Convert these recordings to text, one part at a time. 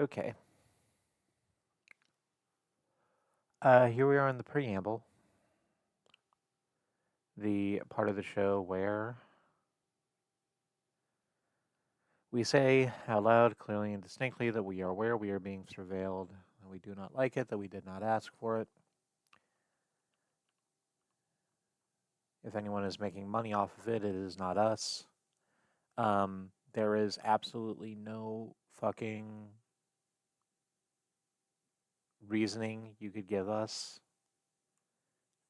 Okay. Here we are in the preamble, the part of the show where we say out loud, clearly and distinctly, that we are aware we are being surveilled, that we do not like it, that we did not ask for it. If anyone is making money off of it, it is not us. There is absolutely no fucking reasoning you could give us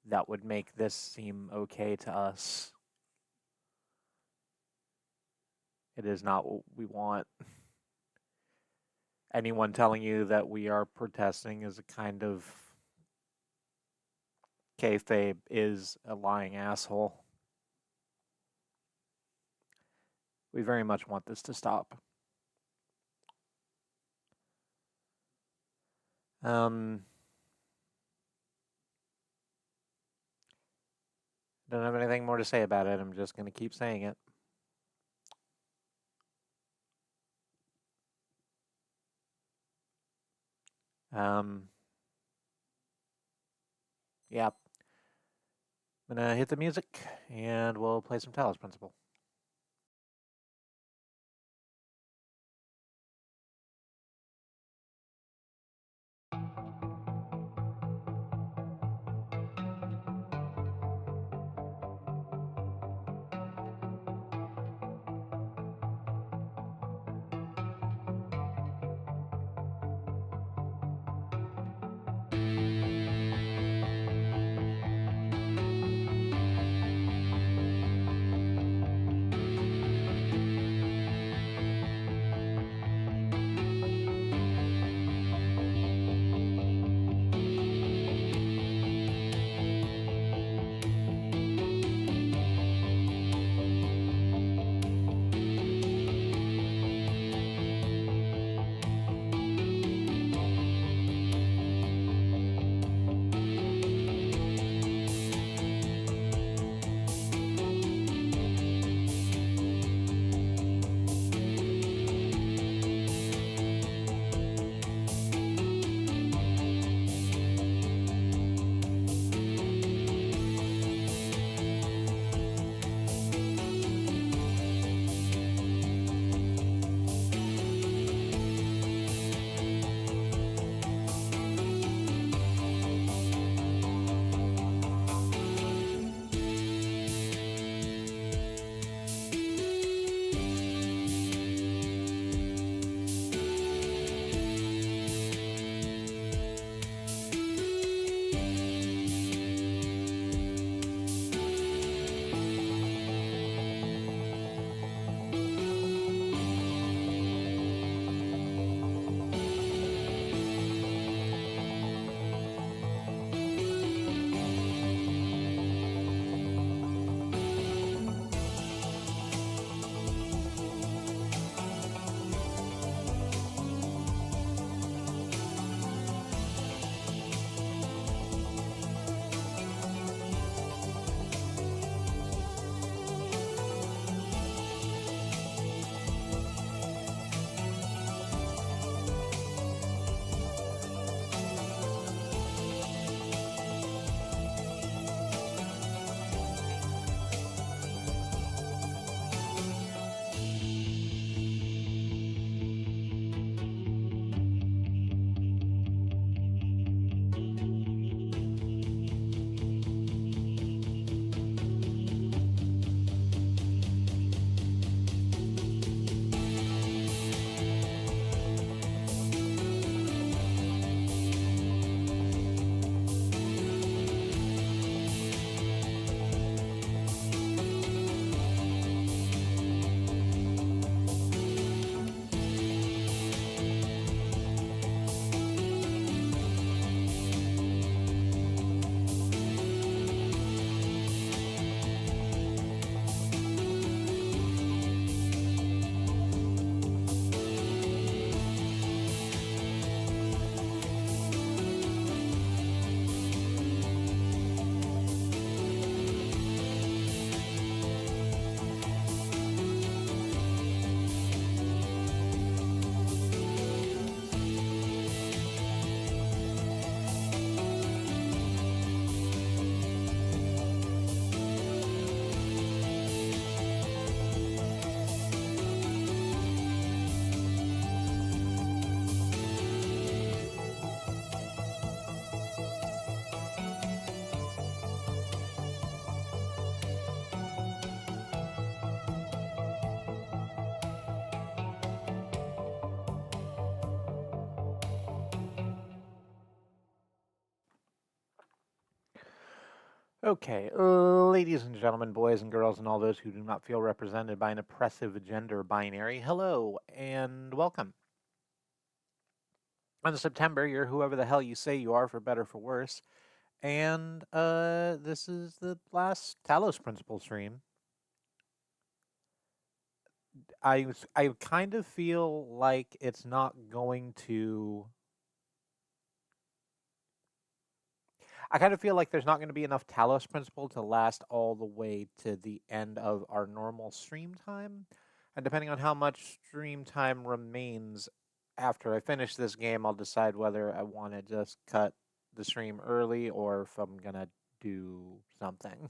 that would make this seem okay to us. It is not what we want. Anyone telling you that we are protesting is a kind of kayfabe is a lying asshole. We very much want this to stop. Don't have anything more to say about it. I'm just going to keep saying it. Yeah. I'm going to hit the music and we'll play some Talos Principle. Okay, ladies and gentlemen, boys and girls, and all those who do not feel represented by an oppressive gender binary, hello and welcome. On September, you're whoever the hell you say you are, for better or for worse, and this is the last Talos Principle stream. I kind of feel like it's not going to. I kind of feel like there's not going to be enough Talos Principle to last all the way to the end of our normal stream time. And depending on how much stream time remains after I finish this game, I'll decide whether I want to just cut the stream early or if I'm going to do something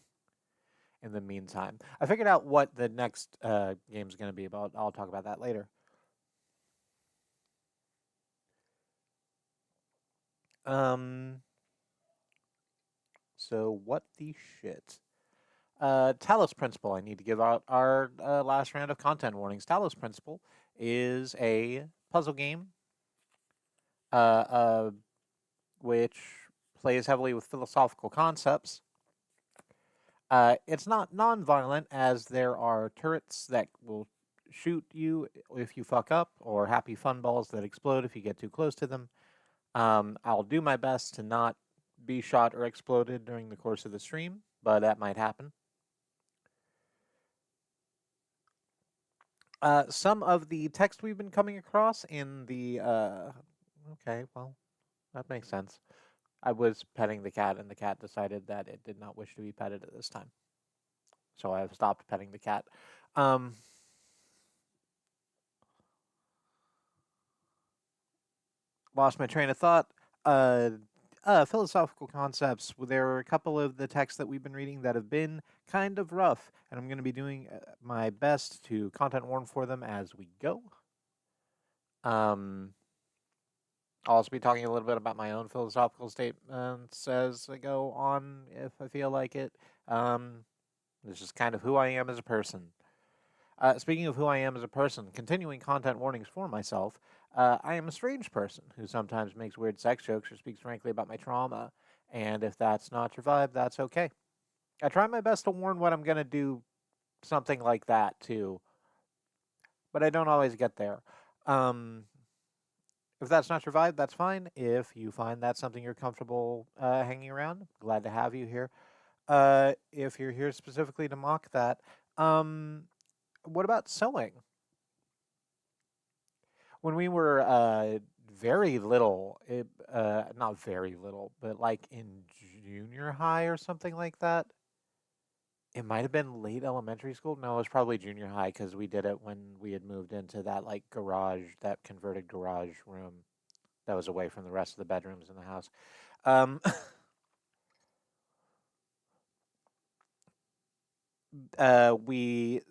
in the meantime. I figured out what the next game is going to be about. I'll talk about that later. So what the shit? Talos Principle. I need to give out our last round of content warnings. Talos Principle is a puzzle game uh, uh, which plays heavily with philosophical concepts. It's not non-violent, as there are turrets that will shoot you if you fuck up, or happy fun balls that explode if you get too close to them. I'll do my best to not be shot or exploded during the course of the stream, but that might happen. Some of the text we've been coming across in the okay, well, that makes sense. I was petting the cat, and the cat decided that it did not wish to be petted at this time, so I have stopped petting the cat. Um, Lost my train of thought. Uh, Philosophical concepts. There are a couple of the texts that we've been reading that have been kind of rough, and I'm going to be doing my best to content warn for them as we go. I'll also be talking a little bit about my own philosophical statements as I go on, if I feel like it. This is kind of who I am as a person. Speaking of who I am as a person, continuing content warnings for myself, I am a strange person who sometimes makes weird sex jokes or speaks frankly about my trauma. And if that's not your vibe, that's okay. I try my best to warn when I'm going to do something like that too, but I don't always get there. Um, if that's not your vibe, that's fine. If you find that's something you're comfortable hanging around, glad to have you here. If you're here specifically to mock that, what about sewing? When we were very little, not very little, but like in junior high or something like that. It might have been late elementary school. No, it was probably junior high because we did it when we had moved into that like garage, that converted garage room that was away from the rest of the bedrooms in the house. Um, uh, we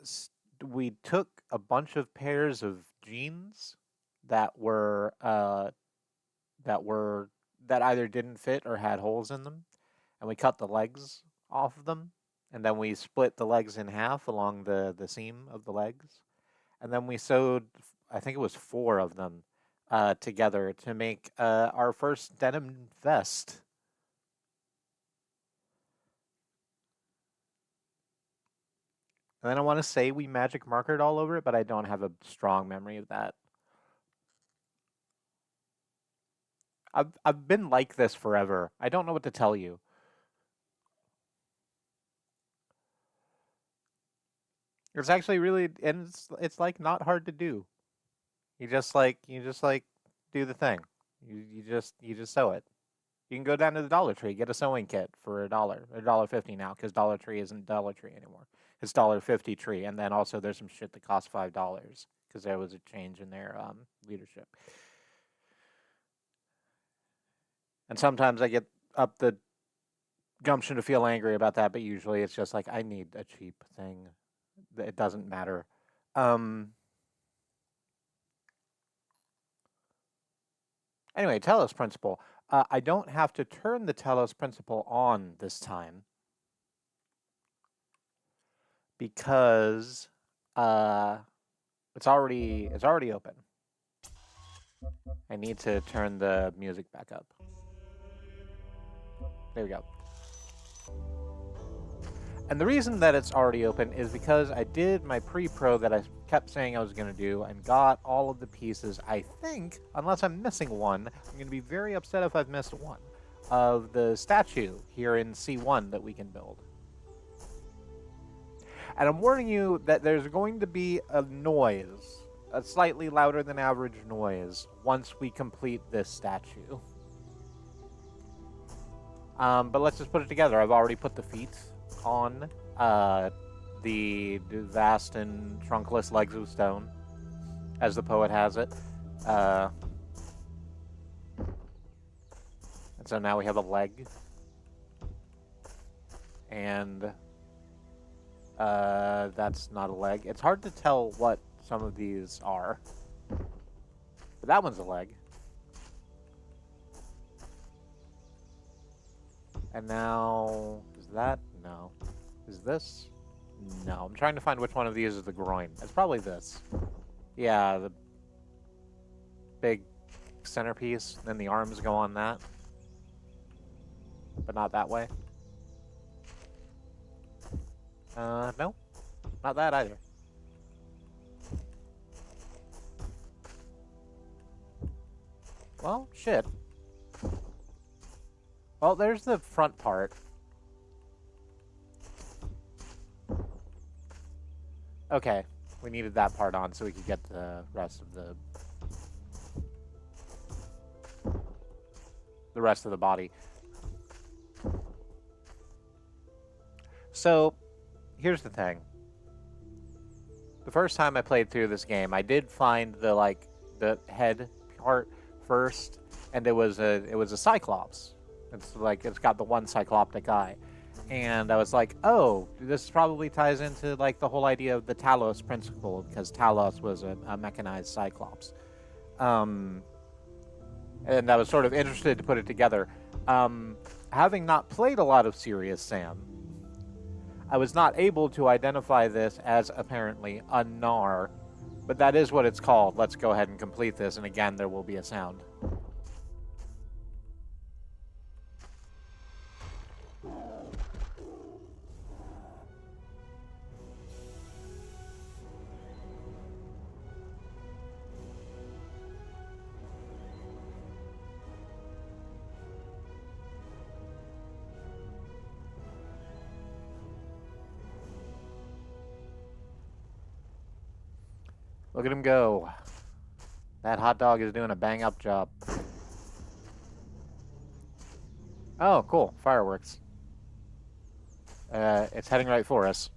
we took a bunch of pairs of jeans that were that were that either didn't fit or had holes in them, and we cut the legs off of them, and then we split the legs in half along the seam of the legs, and then we sewed, I think it was four of them together to make our first denim vest. And then I want to say we magic markered all over it, but I don't have a strong memory of that. I've been like this forever. I don't know what to tell you. It's actually really, and it's like not hard to do. You just like do the thing. You just sew it. You can go down to the Dollar Tree, get a sewing kit for $1.50 now, because Dollar Tree isn't Dollar Tree anymore. It's $1.50 Tree, and then also there's some shit that costs $5 because there was a change in their leadership. And sometimes I get up the gumption to feel angry about that, but usually it's just like I need a cheap thing. It doesn't matter. Um, anyway, Telos principle. I don't have to turn the Telos principle on this time because uh, it's already open. I need to turn the music back up. There we go. And the reason that it's already open is because I did my pre-pro that I kept saying I was going to do and got all of the pieces, I think, unless I'm missing one. I'm going to be very upset if I've missed one, of the statue here in C1 that we can build. And I'm warning you that there's going to be a noise, a slightly louder than average noise, once we complete this statue. But let's just put it together. I've already put the feet on the vast and trunkless legs of stone, as the poet has it. And so now we have a leg. And that's not a leg. It's hard to tell what some of these are. But that one's a leg. And now, is that? No. Is this? No. I'm trying to find which one of these is the groin. It's probably this. Yeah, the big centerpiece. Then the arms go on that. But not that way. No. Not that either. Well, shit. Well, there's the front part. Okay, we needed that part on so we could get the rest of the body. So, here's the thing. The first time I played through this game, I did find the head part first, and it was a Cyclops. It's got the one cycloptic eye. And I was like, oh, this probably ties into the whole idea of the Talos principle, because Talos was a mechanized Cyclops. And I was sort of interested to put it together. Having not played a lot of Serious Sam, I was not able to identify this as apparently a Gnar, but that is what it's called. Let's go ahead and complete this, and again, there will be a sound. Look at him go. That hot dog is doing a bang-up job. Oh, cool. Fireworks. It's heading right for us.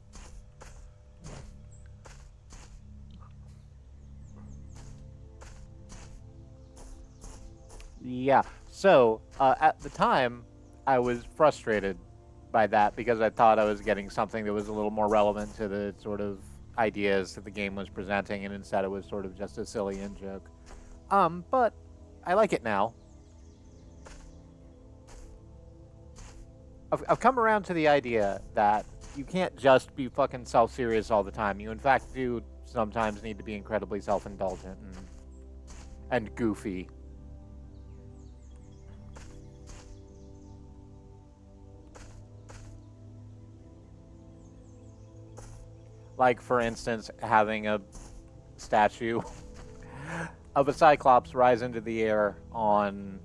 Yeah. So, at the time, I was frustrated by that because I thought I was getting something that was a little more relevant to the sort of ideas that the game was presenting, and instead it was sort of just a silly in-joke. But I like it now. I've come around to the idea that you can't just be fucking self-serious all the time. You, in fact, do sometimes need to be incredibly self-indulgent and goofy. Like, for instance, having a statue of a Cyclops rise into the air on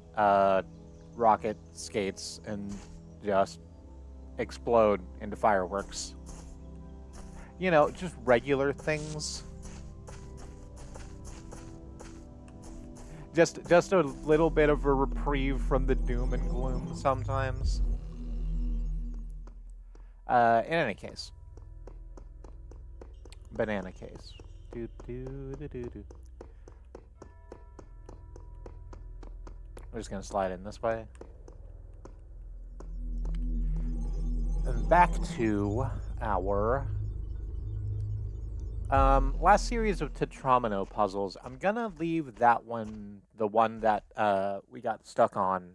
rocket skates and just explode into fireworks. You know, just regular things. Just a little bit of a reprieve from the doom and gloom sometimes. In any case. Banana case. Do, do, do, do, do. We're just going to slide in this way. And back to our last series of Tetramino puzzles. I'm going to leave that one, the one that we got stuck on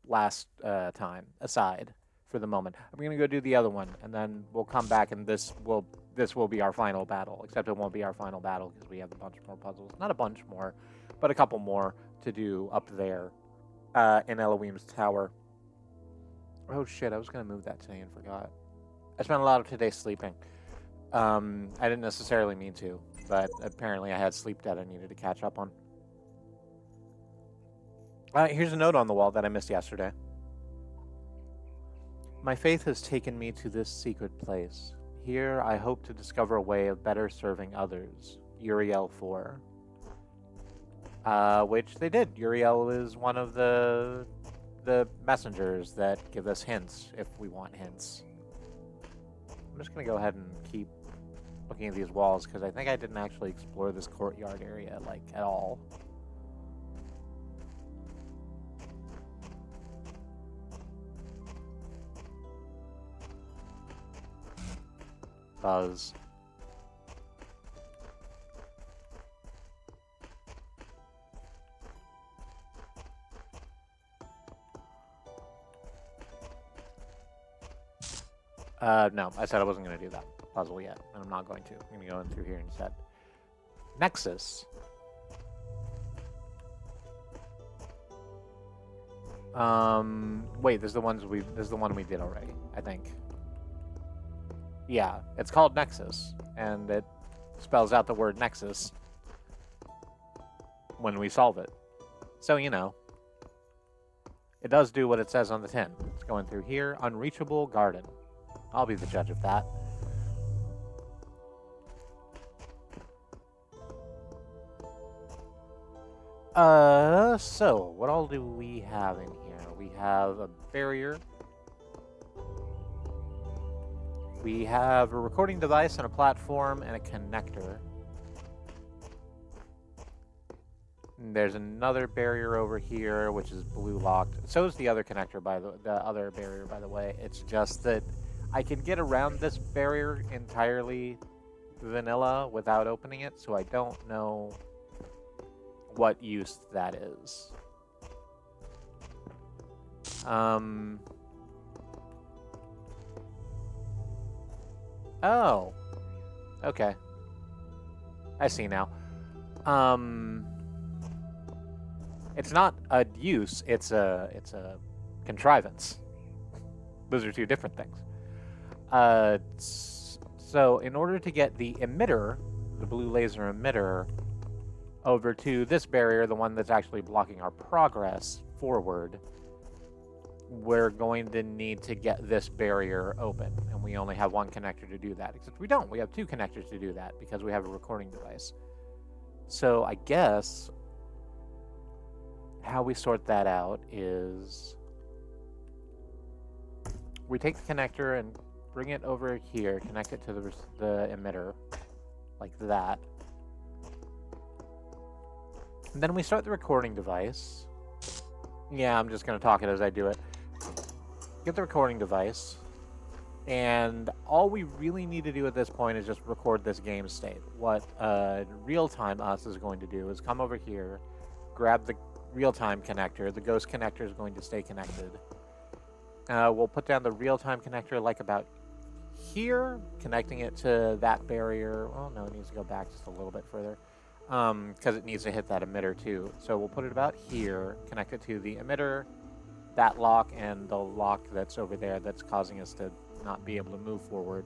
last time, aside for the moment. I'm going to go do the other one, and then we'll come back, and this will be our final battle, except it won't be our final battle because we have a bunch more puzzles. Not a bunch more, but a couple more to do up there in Elohim's Tower. Oh shit, I was going to move that today and forgot. I spent a lot of today sleeping. I didn't necessarily mean to, but apparently I had sleep debt I needed to catch up on. Here's a note on the wall that I missed yesterday. My faith has taken me to this secret place. Here I hope to discover a way of better serving others. Uriel 4. Which they did. Uriel is one of the messengers that give us hints if we want hints. I'm just going to go ahead and keep looking at these walls because I think I didn't actually explore this courtyard area, like, at all. Buzz. No, I said I wasn't going to do that puzzle yet, and I'm not going to. I'm going to go in through here instead. Nexus. Wait, this is the one we did already, I think. Yeah, it's called Nexus, and it spells out the word Nexus when we solve it. So, you know, it does do what it says on the tin. It's going through here, Unreachable Garden. I'll be the judge of that. So, what all do we have in here? We have a barrier. We have a recording device and a platform and a connector. And there's another barrier over here, which is blue locked. So is the other connector, the other barrier, by the way. It's just that I can get around this barrier entirely vanilla without opening it, so I don't know what use that is. Oh. Okay. I see now. It's not a use, it's a contrivance. Those are two different things. So in order to get the emitter, the blue laser emitter, over to this barrier, the one that's actually blocking our progress forward, we're going to need to get this barrier open, and we only have one connector to do that. Except we don't. We have two connectors to do that because we have a recording device. So I guess how we sort that out is we take the connector and bring it over here, connect it to the emitter, like that. And then we start the recording device. Yeah, I'm just going to talk it as I do it. Get the recording device, and all we really need to do at this point is just record this game state. What real-time us is going to do is come over here, grab the real-time connector. The ghost connector is going to stay connected. We'll put down the real-time connector like about here, connecting it to that barrier. Oh, no, it needs to go back just a little bit further because it needs to hit that emitter too. So we'll put it about here, connect it to the emitter, that lock, and the lock that's over there that's causing us to not be able to move forward.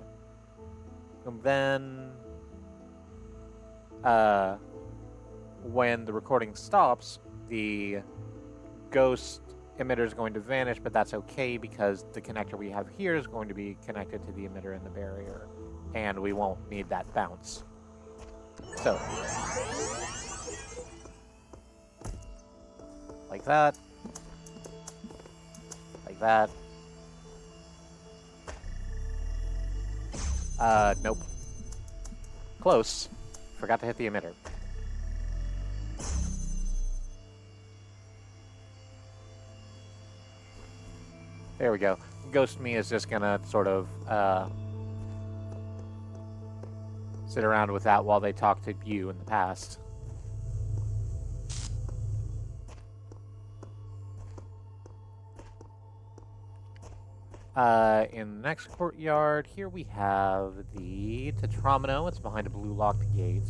And then when the recording stops, the ghost emitter is going to vanish, but that's okay because the connector we have here is going to be connected to the emitter and the barrier, and we won't need that bounce. So, like that, like that. Nope. Close. Forgot to hit the emitter. There we go. Ghost me is just gonna sort of sit around with that while they talk to you in the past. In the next courtyard, here we have the Tetromino. It's behind a blue locked gate.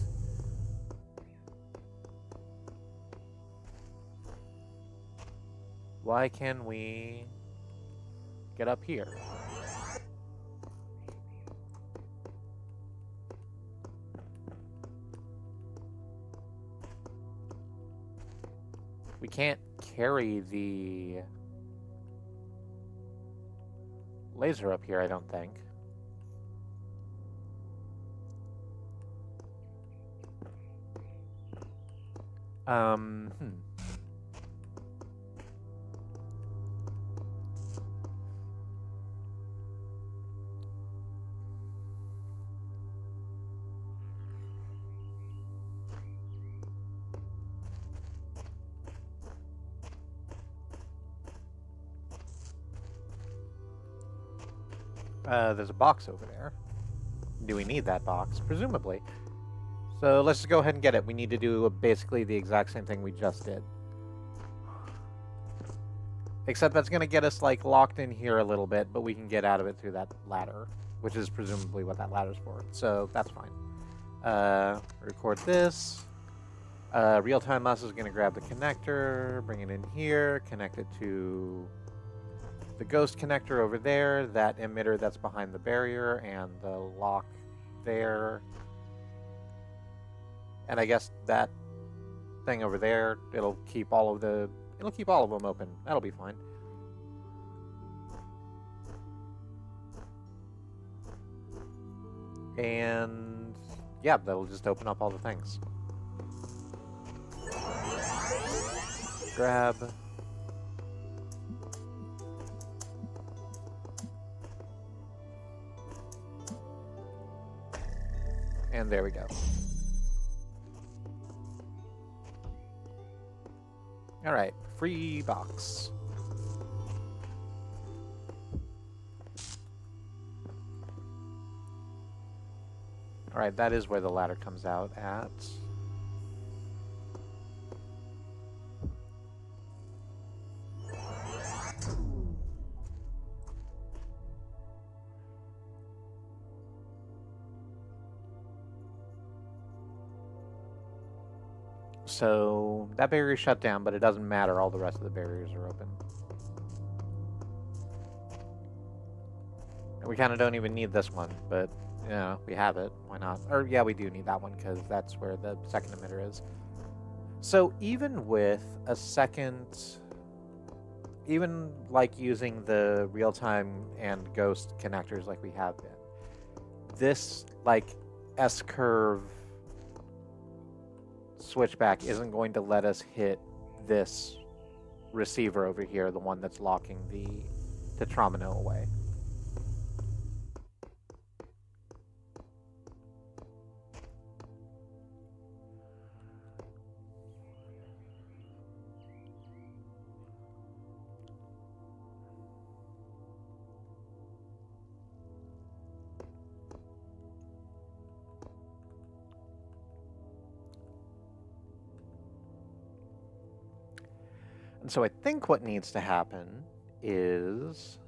Why can we get up here? We can't carry the laser up here, I don't think. Hmm. There's a box over there. Do we need that box? Presumably. So let's just go ahead and get it. We need to do basically the exact same thing we just did. Except that's going to get us, like, locked in here a little bit, but we can get out of it through that ladder, which is presumably what that ladder's for. So that's fine. Record this. Real-time us is going to grab the connector, bring it in here, connect it to the ghost connector over there, that emitter that's behind the barrier, and the lock there. And I guess that thing over there, it'll keep all of them open. That'll be fine. And yeah, that'll just open up all the things. Grab. And there we go. All right, free box. All right, that is where the ladder comes out at. So that barrier is shut down, but it doesn't matter. All the rest of the barriers are open. And we kind of don't even need this one, but you know, we have it. Why not? Or yeah, we do need that one because that's where the second emitter is. So even with a second, even like using the real-time and ghost connectors like we have been, this like S-curve switchback isn't going to let us hit this receiver over here, the one that's locking the Tetramino away. And so I think what needs to happen is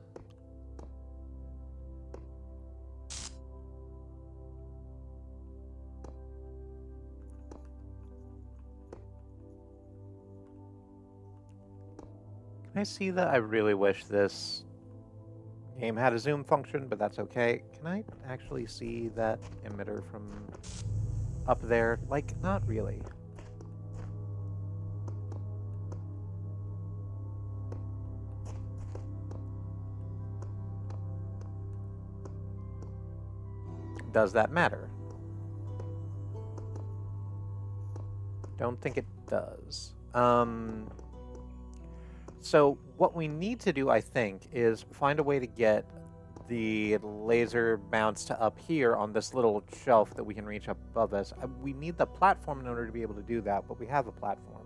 can I see that? I really wish this game had a zoom function, but that's okay. Can I actually see that emitter from up there? Like, not really. Does that matter? Don't think it does. So what we need to do, I think, is find a way to get the laser mounts to up here on this little shelf that we can reach up above us. We need the platform in order to be able to do that, but we have a platform.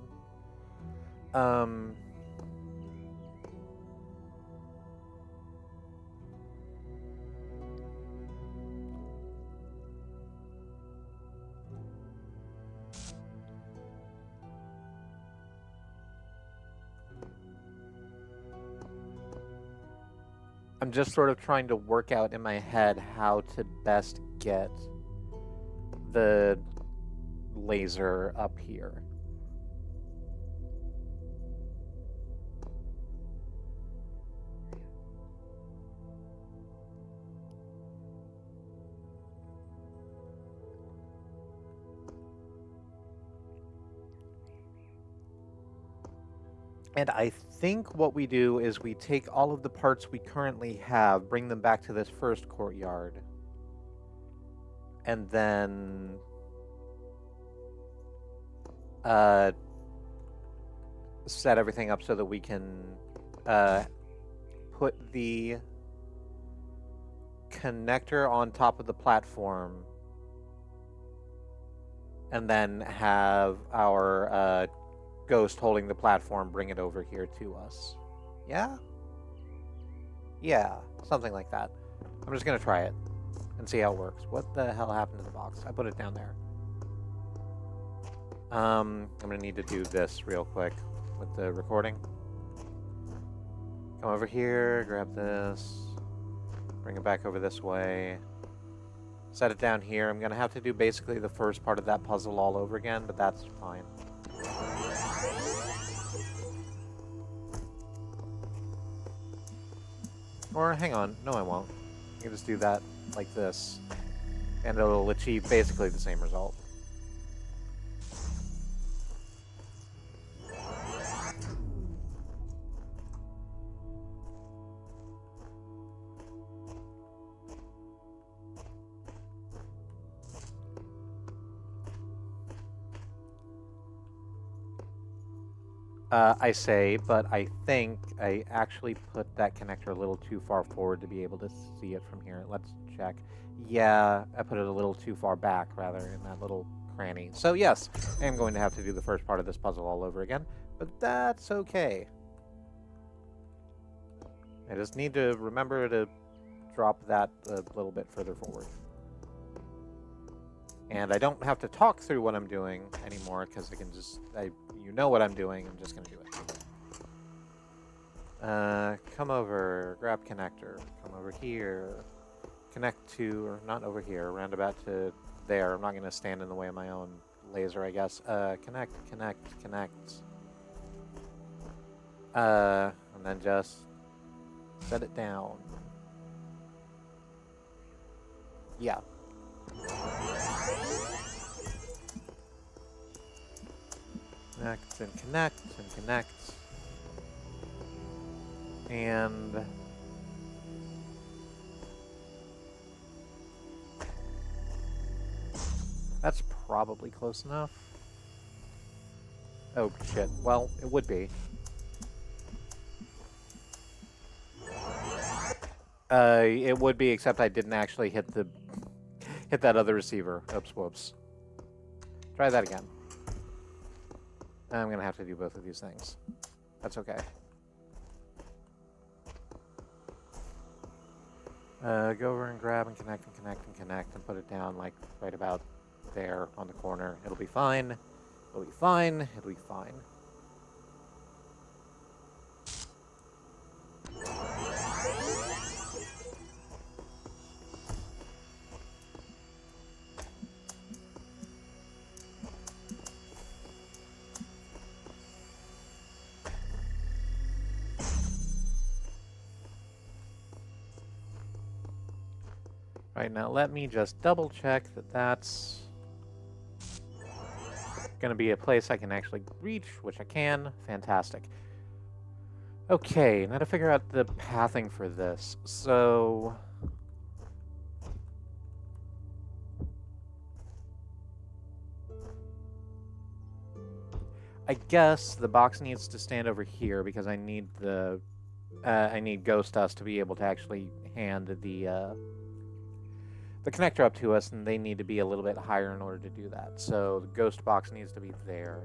I'm just sort of trying to work out in my head how to best get the laser up here. And I think what we do is we take all of the parts we currently have, bring them back to this first courtyard, and then set everything up so that we can put the connector on top of the platform and then have our ghost holding the platform bring it over here to us. Yeah? Yeah, something like that. I'm just gonna try it and see how it works. What the hell happened to the box? I put it down there. I'm gonna need to do this real quick with the recording. Come over here, grab this, bring it back over this way, set it down here. I'm gonna have to do basically the first part of that puzzle all over again, but that's fine. Or hang on, no I won't. I can just do that like this, and it'll achieve basically the same result. I say, but I think I actually put that connector a little too far forward to be able to see it from here. Let's check. Yeah, I put it a little too far back, rather, in that little cranny. So yes, I am going to have to do the first part of this puzzle all over again, but that's okay. I just need to remember to drop that a little bit further forward. And I don't have to talk through what I'm doing anymore, because I can just, you know what I'm doing, I'm just going to do it. Come over, grab connector, come over here, connect to, or not over here, roundabout to there. I'm not going to stand in the way of my own laser, I guess. Connect. And then just set it down. Yeah. Connect and connect and connect. And that's probably close enough. Oh shit. Well, it would be. It would be, except I didn't actually hit that other receiver. Oops, whoops. Try that again. I'm gonna have to do both of these things. That's okay. Go over and grab and connect and connect and connect and put it down like right about there on the corner. It'll be fine. It'll be fine. It'll be fine. Right, now let me just double check that that's going to be a place I can actually reach, which I can. Fantastic. Okay, now to figure out the pathing for this. So I guess the box needs to stand over here because I need I need Ghost Dust to be able to actually hand the connector up to us, and they need to be a little bit higher in order to do that. So the ghost box needs to be there.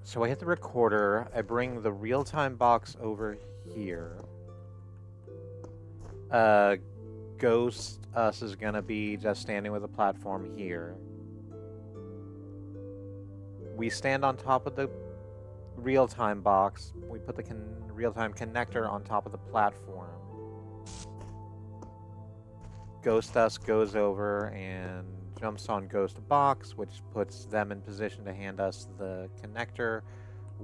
So I hit the recorder, I bring the real-time box over here. Ghost Us is gonna be just standing with a platform here. We stand on top of the real-time box. We put the real-time connector on top of the platform. Ghost Us goes over and jumps on Ghost Box, which puts them in position to hand us the connector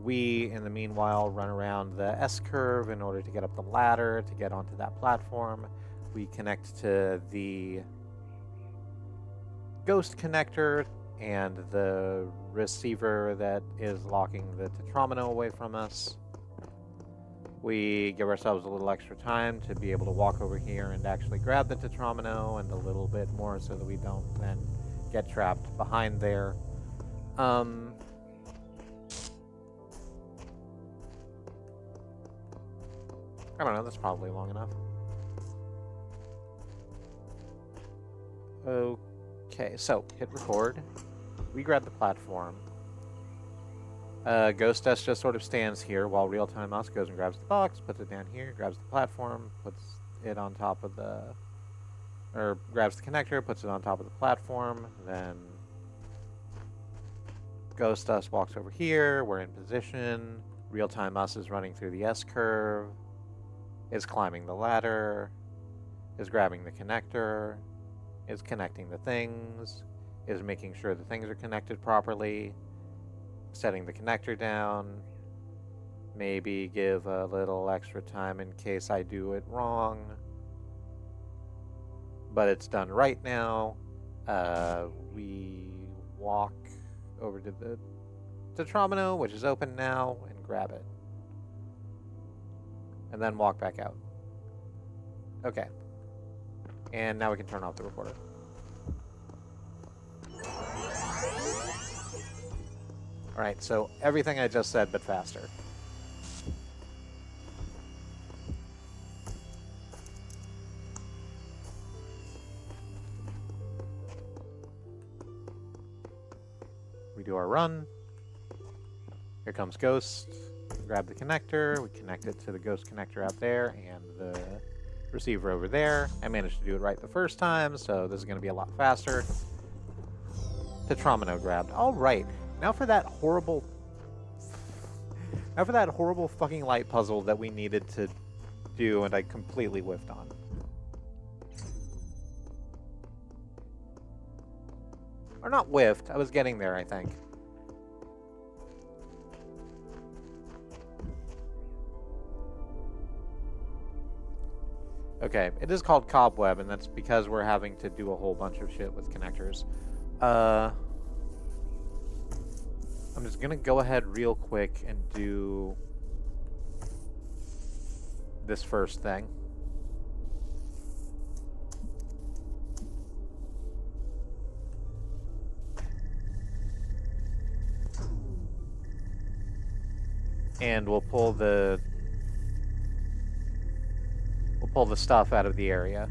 We, in the meanwhile, run around the S-curve in order to get up the ladder to get onto that platform. We connect to the ghost connector and the receiver that is locking the tetromino away from us. We give ourselves a little extra time to be able to walk over here and actually grab the tetromino, and a little bit more so that we don't then get trapped behind there. I don't know, that's probably long enough. Okay, so hit record. We grab the platform. Ghost S just sort of stands here while real-time us goes and grabs the box, puts it down here, grabs the platform, puts it on top of the... or grabs the connector, puts it on top of the platform, then Ghost Us walks over here, we're in position, real-time us is running through the S-curve, is climbing the ladder, is grabbing the connector, is connecting the things, is making sure the things are connected properly, setting the connector down, maybe give a little extra time in case I do it wrong, but it's done right now. We walk over to the tetromino, which is open now, and grab it. And then walk back out. Okay. And now we can turn off the recorder. Alright, so everything I just said, but faster. We do our run. Here comes Ghost. Grab the connector. We connect it to the Ghost connector out there and the receiver over there. I managed to do it right the first time, so this is going to be a lot faster. Tetromino grabbed. Alright. Now for that horrible fucking light puzzle that we needed to do and I completely whiffed on. Or not whiffed, I was getting there, I think. Okay, it is called Cobweb, and that's because we're having to do a whole bunch of shit with connectors. I'm just gonna go ahead real quick and do this first thing. And we'll pull the stuff out of the area.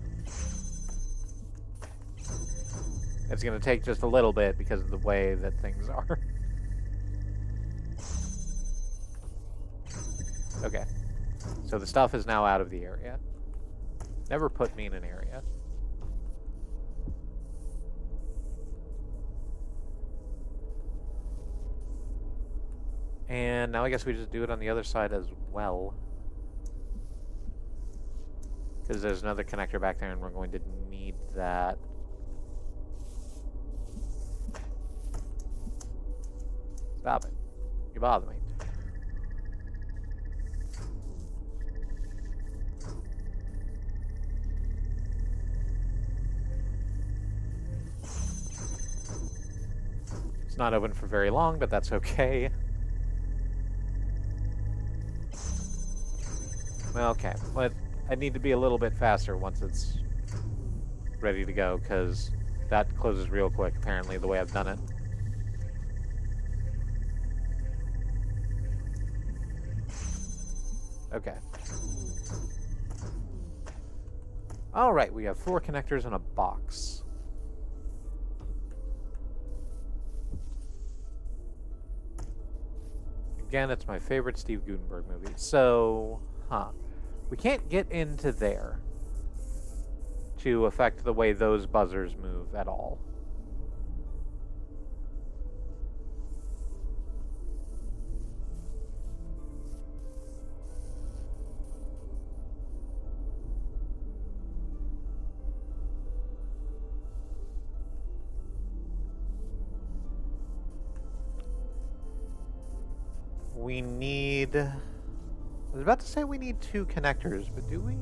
It's gonna take just a little bit because of the way that things are. Okay. So the stuff is now out of the area. Never put me in an area. And now I guess we just do it on the other side as well. Because there's another connector back there and we're going to need that. Stop it. You bother me. It's not open for very long, but that's okay. Okay, but I need to be a little bit faster once it's ready to go, because that closes real quick, apparently, the way I've done it. Okay. Alright, we have 4 connectors in a box. Again, it's my favorite Steve Guttenberg movie. So, we can't get into there to affect the way those buzzers move at all. we need... I was about to say we need 2 connectors, but do we?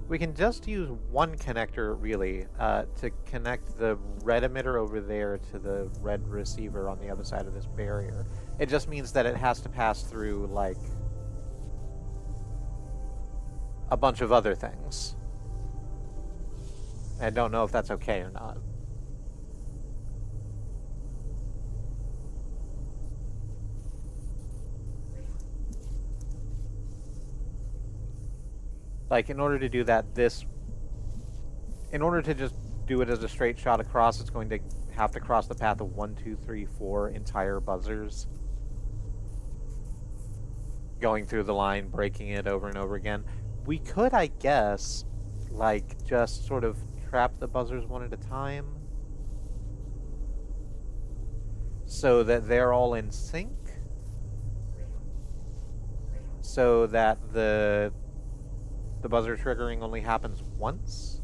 We can just use 1 connector, really, to connect the red emitter over there to the red receiver on the other side of this barrier. It just means that it has to pass through, like, a bunch of other things. I don't know if that's okay or not. Like, in order to do that, in order to just do it as a straight shot across, it's going to have to cross the path of 1, 2, 3, 4 entire buzzers. Going through the line, breaking it over and over again. We could, I guess, like, just sort of trap the buzzers one at a time, so that they're all in sync, so that the buzzer triggering only happens once.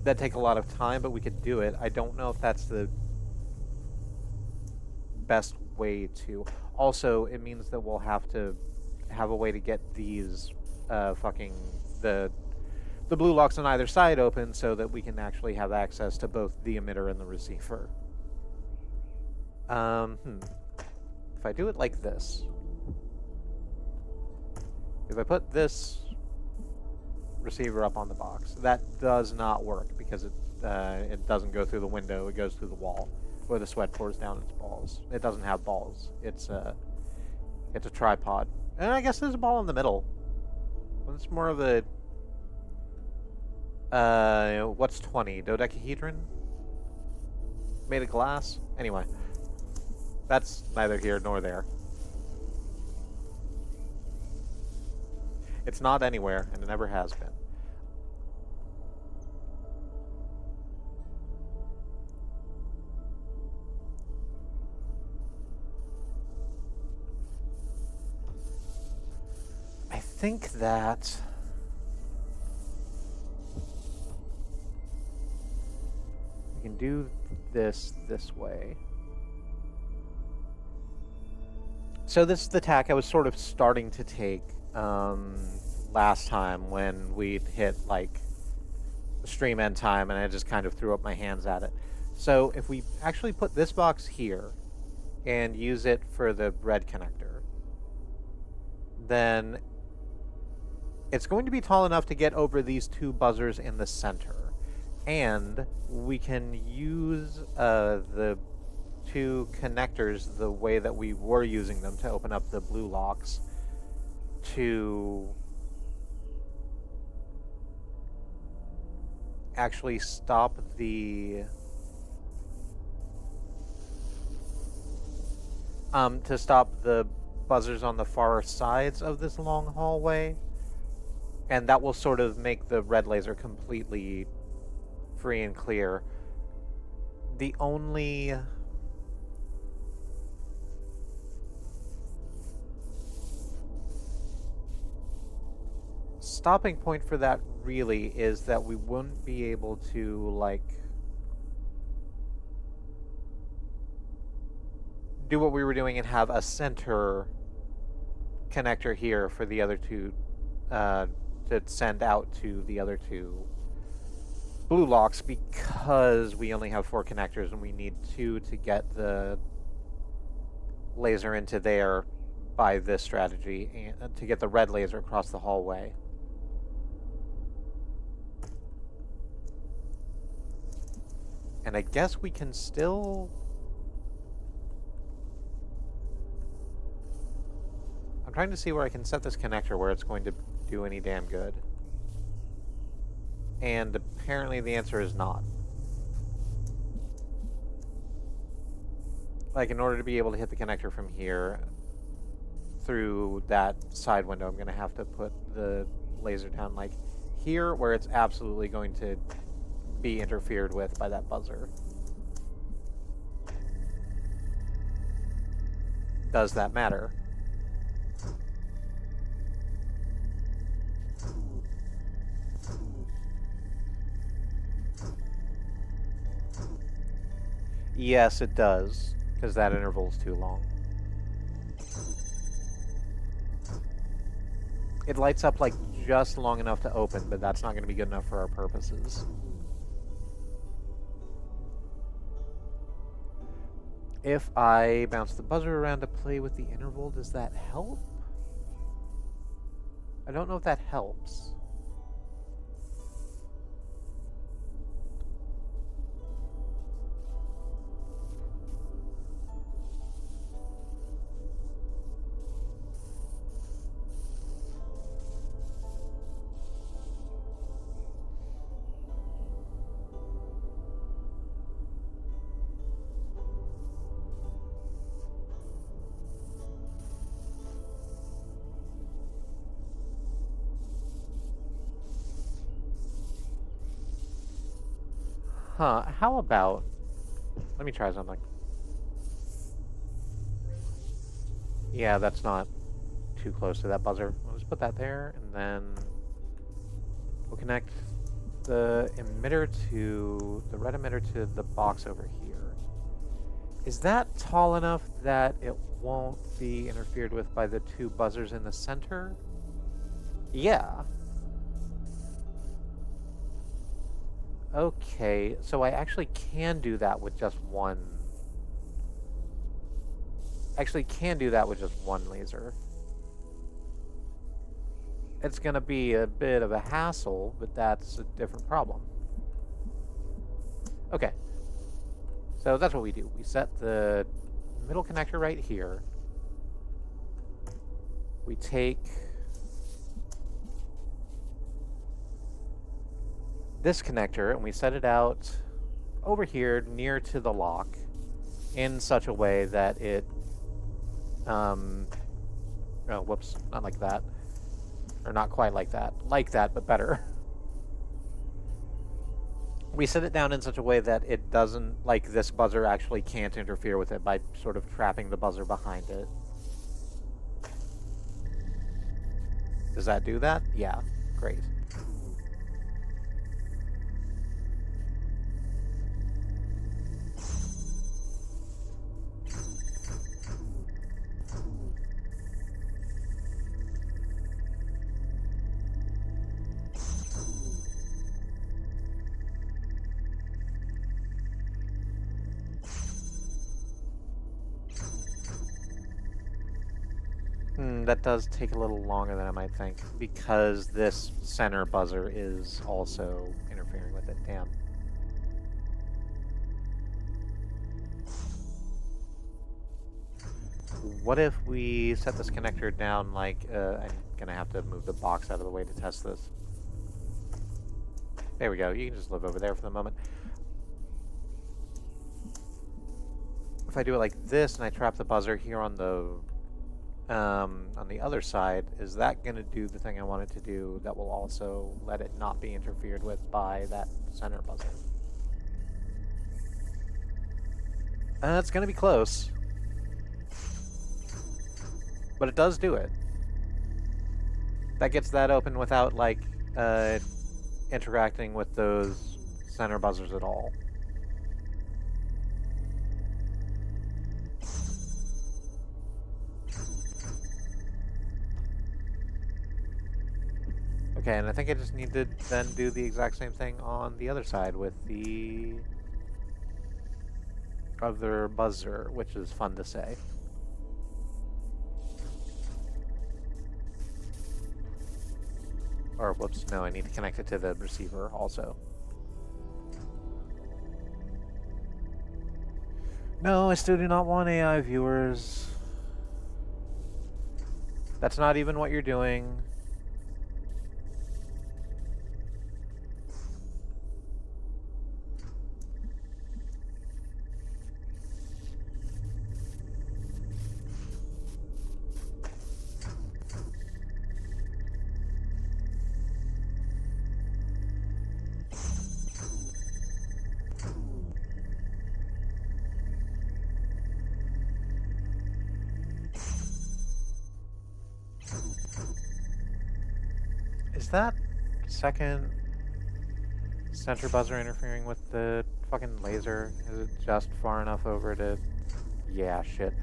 That'd take a lot of time, but we could do it. I don't know if that's the best way to. Also, it means that we'll have to have a way to get these the blue locks on either side open so that we can actually have access to both the emitter and the receiver. If I do it like this, if I put this receiver up on the box, that does not work because it doesn't go through the window, it goes through the wall, where the sweat pours down its balls. It doesn't have balls. It's a tripod. And I guess there's a ball in the middle. It's more of a what's 20? Dodecahedron? Made of glass? Anyway. That's neither here nor there. It's not anywhere, and it never has been. I think that... we can do this way. So this is the tack I was sort of starting to take last time when we'd hit, like, stream end time, and I just kind of threw up my hands at it. So if we actually put this box here and use it for the red connector, then it's going to be tall enough to get over these 2 buzzers in the center. And we can use the 2 connectors the way that we were using them to open up the blue locks to actually stop the buzzers on the far sides of this long hallway, and that will sort of make the red laser completely free and clear. The only stopping point for that really is that we wouldn't be able to, like, do what we were doing and have a center connector here for the other 2 to send out to the other 2 blue locks, because we only have 4 connectors and we need 2 to get the laser into there by this strategy, and to get the red laser across the hallway. And I guess we can still... I'm trying to see where I can set this connector where it's going to do any damn good. And apparently the answer is not. Like, in order to be able to hit the connector from here through that side window, I'm going to have to put the laser down, like, here, where it's absolutely going to be interfered with by that buzzer. Does that matter? Yes, it does, because that interval's too long. It lights up like just long enough to open, but that's not going to be good enough for our purposes. If I bounce the buzzer around to play with the interval, does that help? I don't know if that helps. Huh, how about... Let me try something. Yeah, that's not too close to that buzzer. We'll just put that there, and then we'll connect the emitter to... the red emitter to the box over here. Is that tall enough that it won't be interfered with by the two buzzers in the center? Yeah. Okay, so I actually can do that with just one... Actually can do that with just one laser. It's gonna be a bit of a hassle, but that's a different problem. Okay. So that's what we do. We set the middle connector right here. We take this connector and we set it out over here near to the lock in such a way that it, oh, whoops, not like that. Or not quite like that. Like that, but better. We set it down in such a way that it doesn't, like this buzzer actually can't interfere with it by sort of trapping the buzzer behind it. Does that do that? Yeah, great. That does take a little longer than I might think, because this center buzzer is also interfering with it. Damn. What if we set this connector down like, I'm gonna have to move the box out of the way to test this. There we go, you can just live over there for the moment. If I do it like this and I trap the buzzer here on the other side, is that going to do the thing I want it to do that will also let it not be interfered with by that center buzzer? It's going to be close. But it does do it. That gets that open without, like, interacting with those center buzzers at all. Okay, and I think I just need to then do the exact same thing on the other side with the other buzzer, which is fun to say. Or, whoops, no, I need to connect it to the receiver also. No, I still do not want AI viewers. That's not even what you're doing. Is that second center buzzer interfering with the fucking laser? Is it just far enough over to... Yeah, shit.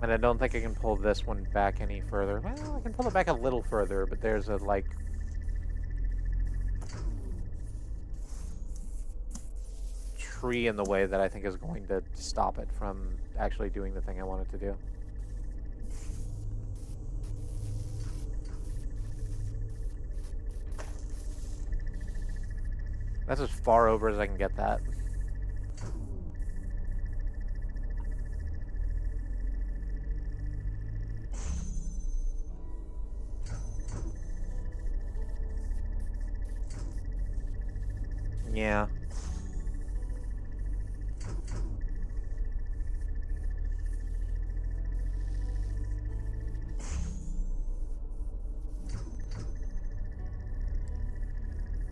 And I don't think I can pull this one back any further. Well, I can pull it back a little further, but there's a, like... tree in the way that I think is going to stop it from actually doing the thing I want it to do. That's as far over as I can get that. Yeah.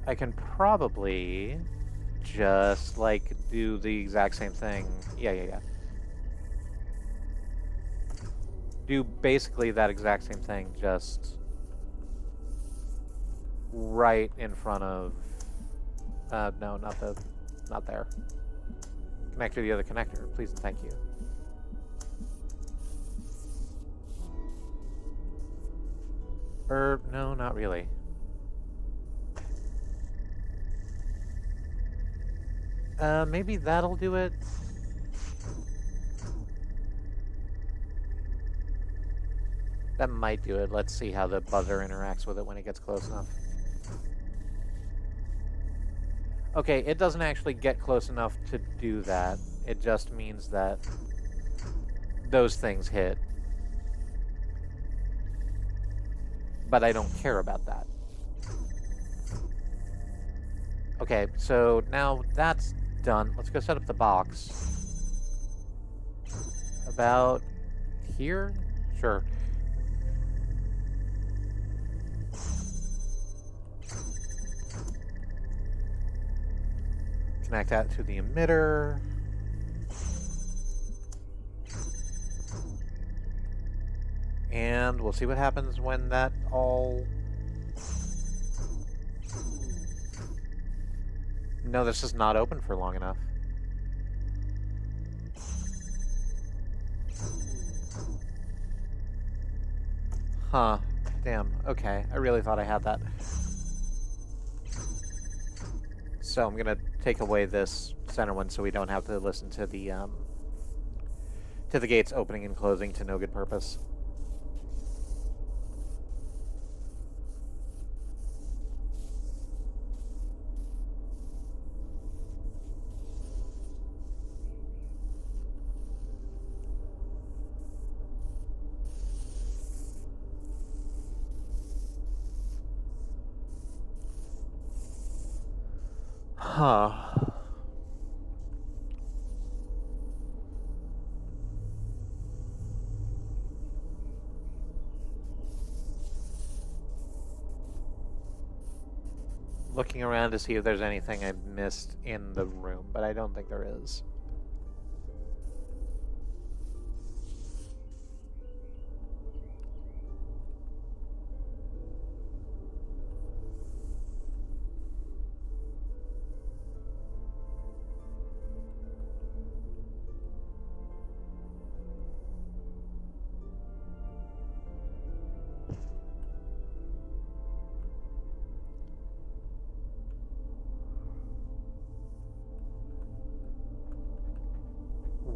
I can probably just, like, do the exact same thing. Yeah. Do basically that exact same thing, just right in front of... no, not there. Connect to the other connector, please and thank you. No, not really. Maybe that'll do it. That might do it. Let's see how the buzzer interacts with it when it gets close enough. Okay, it doesn't actually get close enough to do that. It just means that those things hit. But I don't care about that. Okay, so now that's done. Let's go set up the box. About here? Sure. Connect that to the emitter. And we'll see what happens when that all... No, this is not open for long enough. Huh. Damn. Okay. I really thought I had that. So I'm gonna take away this center one so we don't have to listen to the gates opening and closing to no good purpose. Huh. Looking around to see if there's anything I missed in the room, but I don't think there is.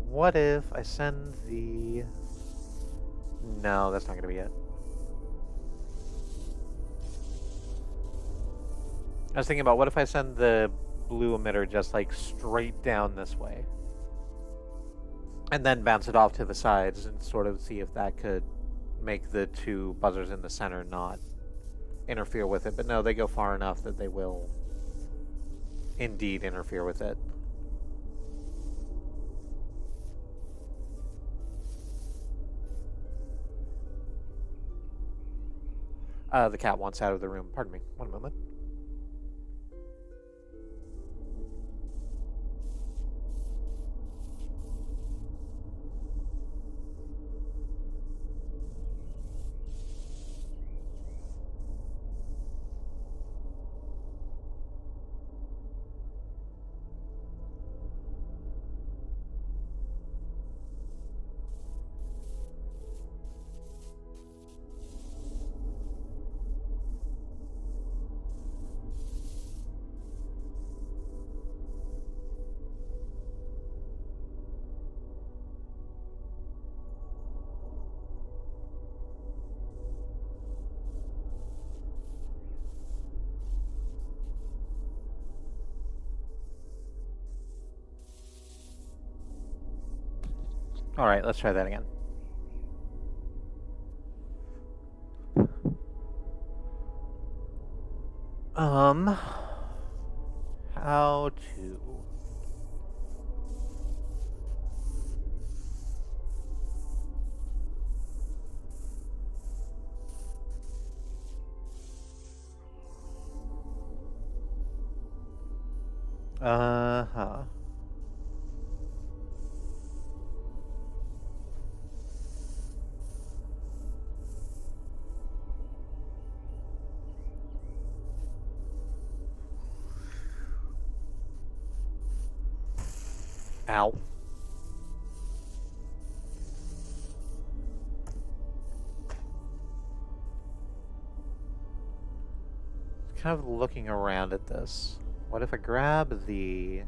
What if I send the... No, that's not going to be it. I was thinking about what if I send the blue emitter just like straight down this way? And then bounce it off to the sides and sort of see if that could make the two buzzers in the center not interfere with it. But no, they go far enough that they will indeed interfere with it. The cat wants out of the room. Pardon me. One moment. Alright, let's try that again. How to... Uh-huh. Ow. Kind of looking around at this. What if I grab the...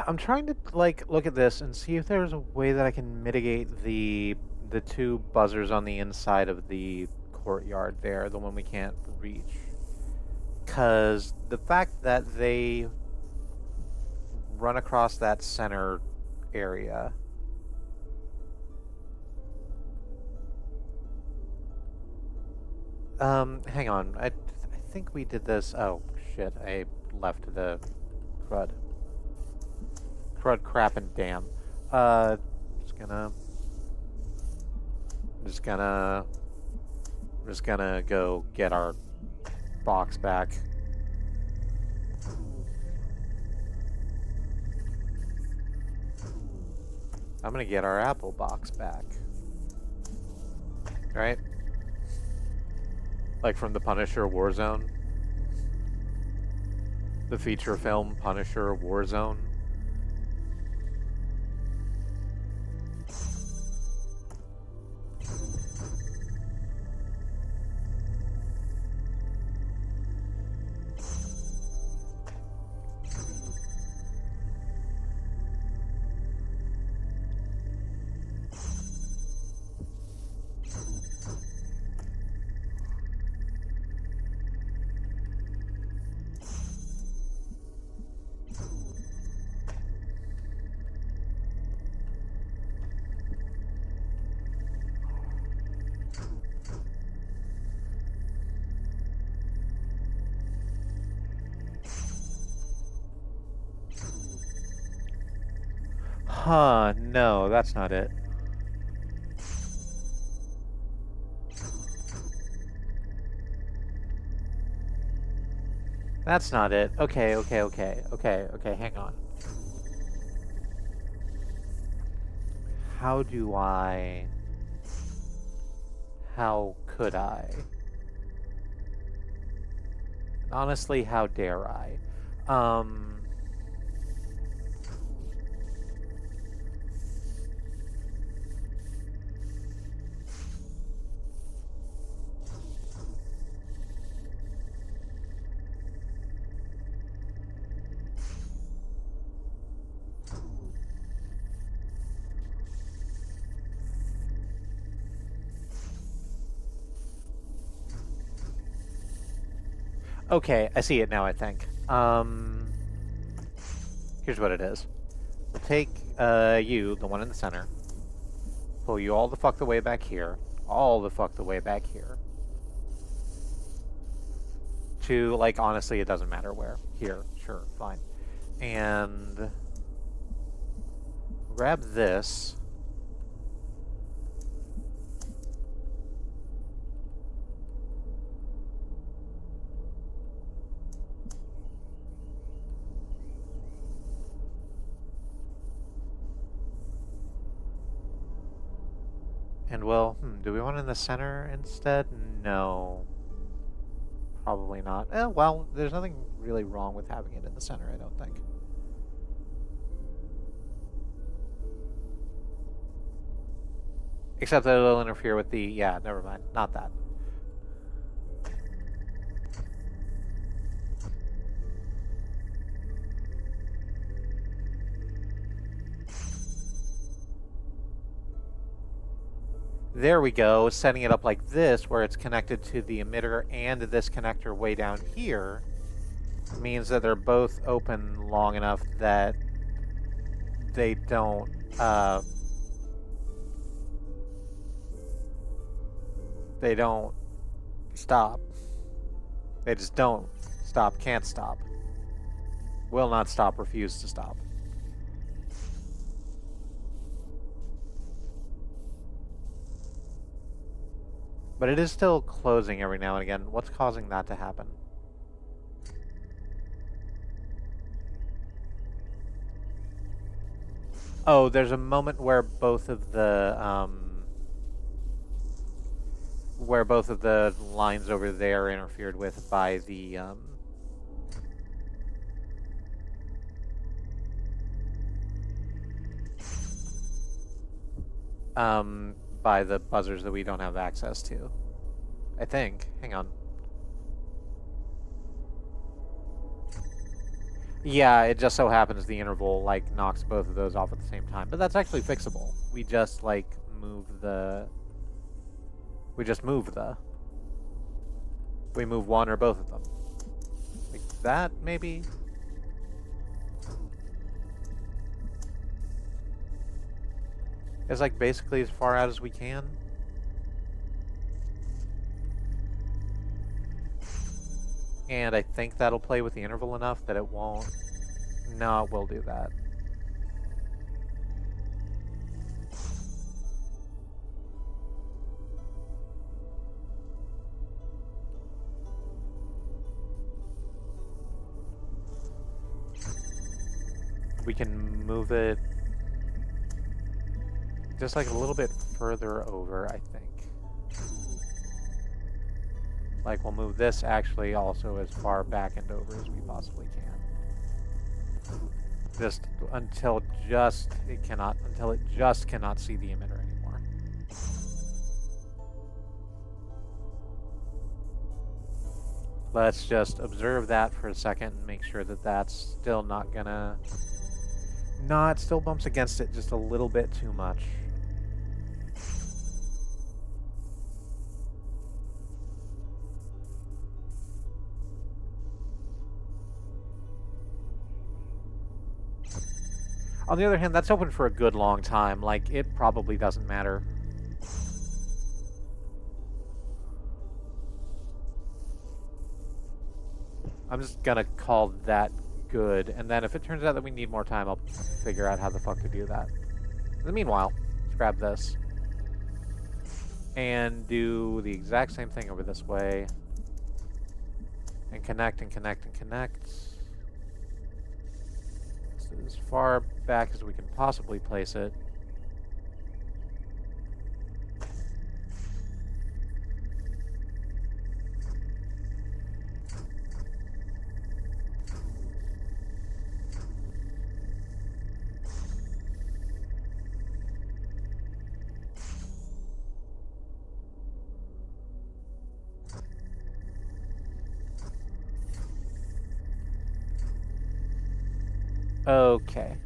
I'm trying to like look at this and see if there's a way that I can mitigate the two buzzers on the inside of the courtyard there, the one we can't reach. Cause the fact that they run across that center area. Hang on. I think we did this. Oh shit! I left the crud. Crud, crap, and damn. Just gonna just gonna go get our box back. I'm gonna get our Apple box back. Right? Like from the Punisher Warzone. The feature film Punisher Warzone. Huh, no, that's not it. That's not it. Okay, hang on. How do I... How could I? Honestly, how dare I? Okay, I see it now, I think. Here's what it is. We'll take you, the one in the center, pull you all the fuck the way back here, all the fuck the way back here, to, like, honestly, it doesn't matter where. Here, sure, fine. And grab this. And well, do we want it in the center instead? No. Probably not. Well, there's nothing really wrong with having it in the center, I don't think. Except that it'll interfere with the... Yeah, never mind. Not that. There we go, setting it up like this, where it's connected to the emitter and this connector way down here, means that they're both open long enough that they don't, they don't stop. They just don't stop, can't stop. Will not stop, refuse to stop. But it is still closing every now and again. What's causing that to happen? Oh, there's a moment where both of the lines over there are interfered with by the by the buzzers that we don't have access to. I think. Hang on. Yeah, it just so happens the interval, like, knocks both of those off at the same time. But that's actually fixable. We just, like, move the... We move one or both of them. Like that, maybe? It's, like, basically as far out as we can. And I think that'll play with the interval enough that it won't... No, it will do that. We can move it just like a little bit further over, I think. Like, we'll move this actually also as far back and over as we possibly can. Just until it just cannot see the emitter anymore. Let's just observe that for a second and make sure that that's still not gonna... No, it still bumps against it just a little bit too much. On the other hand, that's open for a good long time. Like, it probably doesn't matter. I'm just gonna call that good, and then if it turns out that we need more time, I'll figure out how the fuck to do that. In the meanwhile, let's grab this. And do the exact same thing over this way. And connect, and connect, and connect. As far back as we can possibly place it. Okay.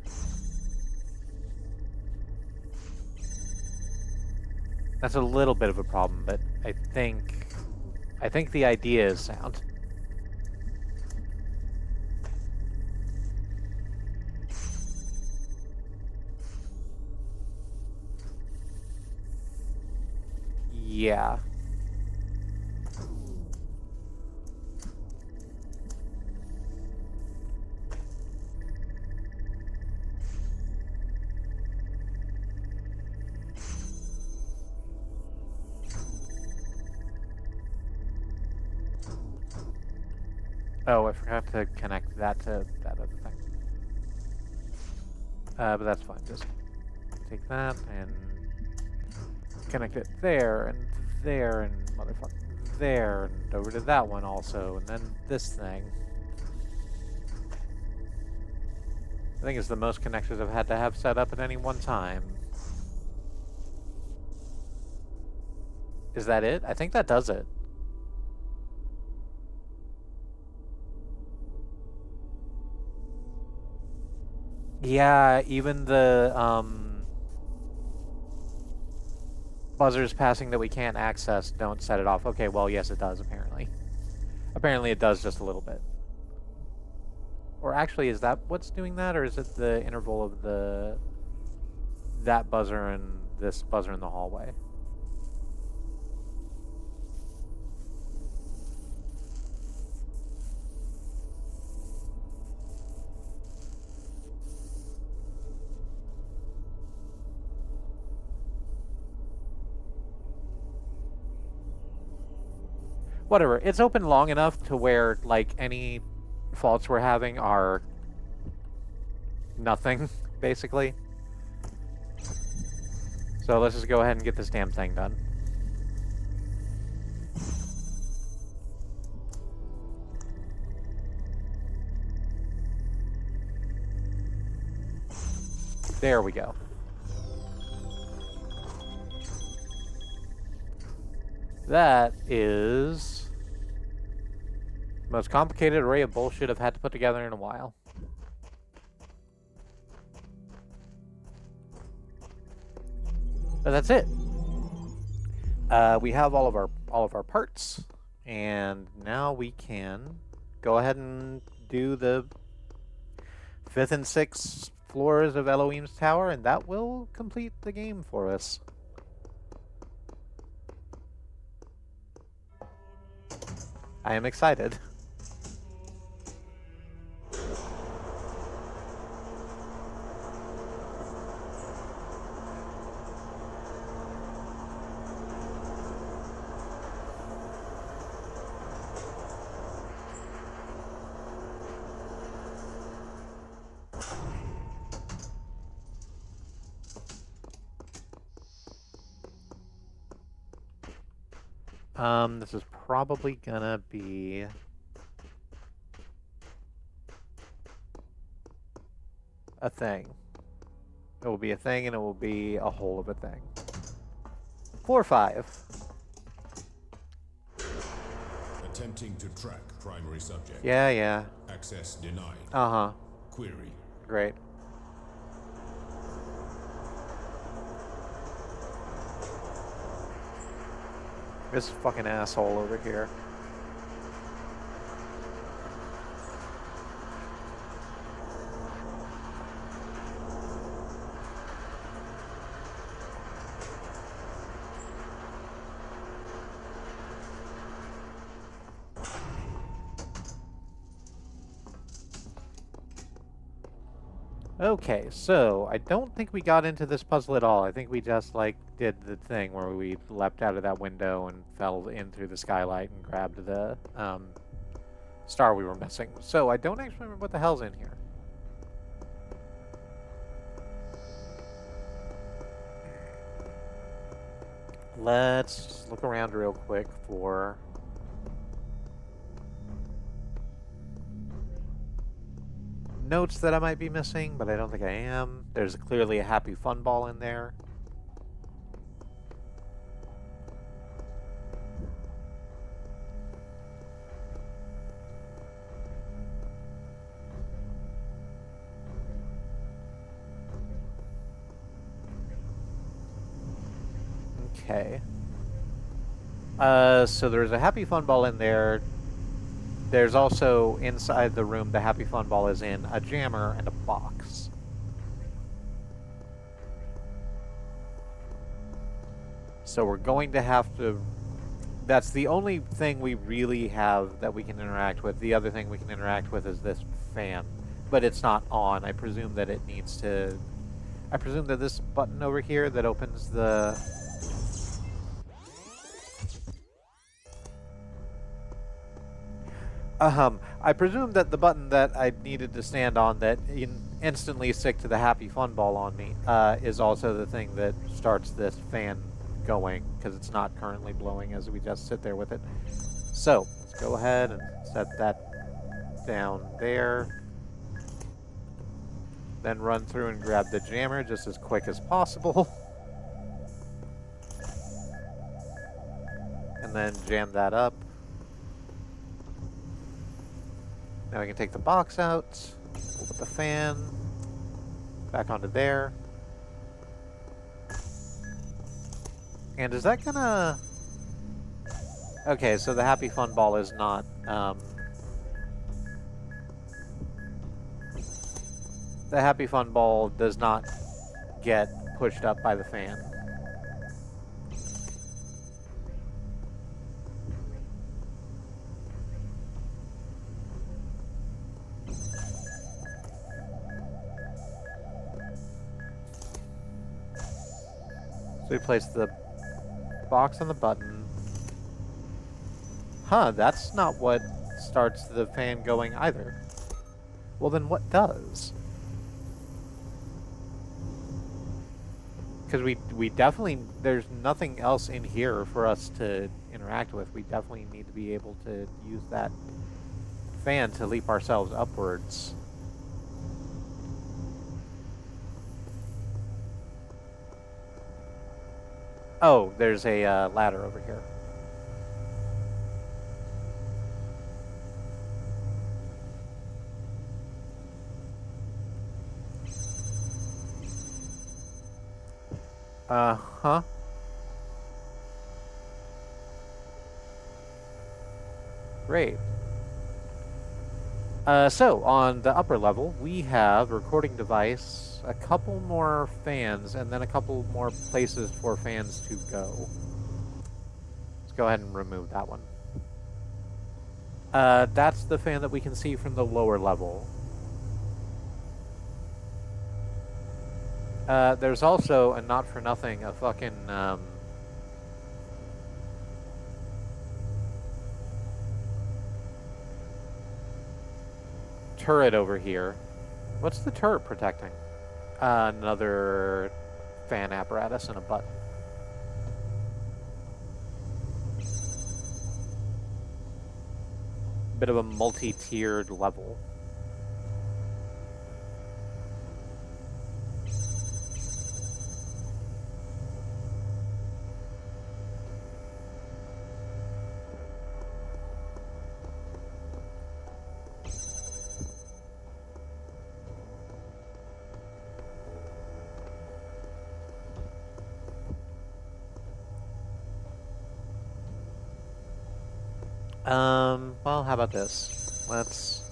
That's a little bit of a problem, but I think the idea is sound. Yeah. Oh, I forgot to connect that to that other thing. But that's fine. Just take that and connect it there and motherfucker there and over to that one also, and then this thing. I think it's the most connectors I've had to have set up at any one time. Is that it? I think that does it. Yeah, even the buzzers passing that we can't access don't set it off. Okay, well, yes, it does, apparently. Apparently it does just a little bit. Or actually, is that what's doing that, or is it the interval of that buzzer and this buzzer in the hallway? Whatever. It's open long enough to where, like, any faults we're having are nothing, basically. So let's just go ahead and get this damn thing done. There we go. That is the most complicated array of bullshit I've had to put together in a while. But that's it. We have all of our parts, and now we can go ahead and do the 5th and 6th floors of Elohim's Tower, and that will complete the game for us. I am excited. This is probably gonna be a thing. It will be a thing, and it will be a whole of a thing. 4 or 5. Attempting to track primary subject. Yeah. Access denied. Uh-huh. Query. Great. This fucking asshole over here. Okay, so I don't think we got into this puzzle at all. I think we just, like, did the thing where we leapt out of that window and fell in through the skylight and grabbed the star we were missing. So I don't actually remember what the hell's in here. Let's just look around real quick for... notes that I might be missing, but I don't think I am. There's clearly a happy fun ball in there. Okay. So there's a happy fun ball in there. There's also, inside the room the happy fun ball is in, a jammer and a box. So we're going to have to... That's the only thing we really have that we can interact with. The other thing we can interact with is this fan. But it's not on. I presume that it needs to... I presume that this button over here that opens the... I presume that the button that I needed to stand on that instantly stick to the happy fun ball on me is also the thing that starts this fan going, because it's not currently blowing as we just sit there with it. So, let's go ahead and set that down there. Then run through and grab the jammer just as quick as possible. And then jam that up. Now we can take the box out. We'll put the fan back onto there. And is that gonna... Okay, so the happy fun ball is not... The happy fun ball does not get pushed up by the fan. So we place the box on the button. Huh, that's not what starts the fan going either. Well, then what does? Because we definitely, there's nothing else in here for us to interact with. We definitely need to be able to use that fan to leap ourselves upwards. Oh, there's a ladder over here. Uh-huh. Great. So, on the upper level, we have a recording device, a couple more fans, and then a couple more places for fans to go. Let's go ahead and remove that one. That's the fan that we can see from the lower level. There's also, and not for nothing, a fucking, turret over here. What's the turret protecting? Another fan apparatus and a button. Bit of a multi-tiered level. Well, how about this? Let's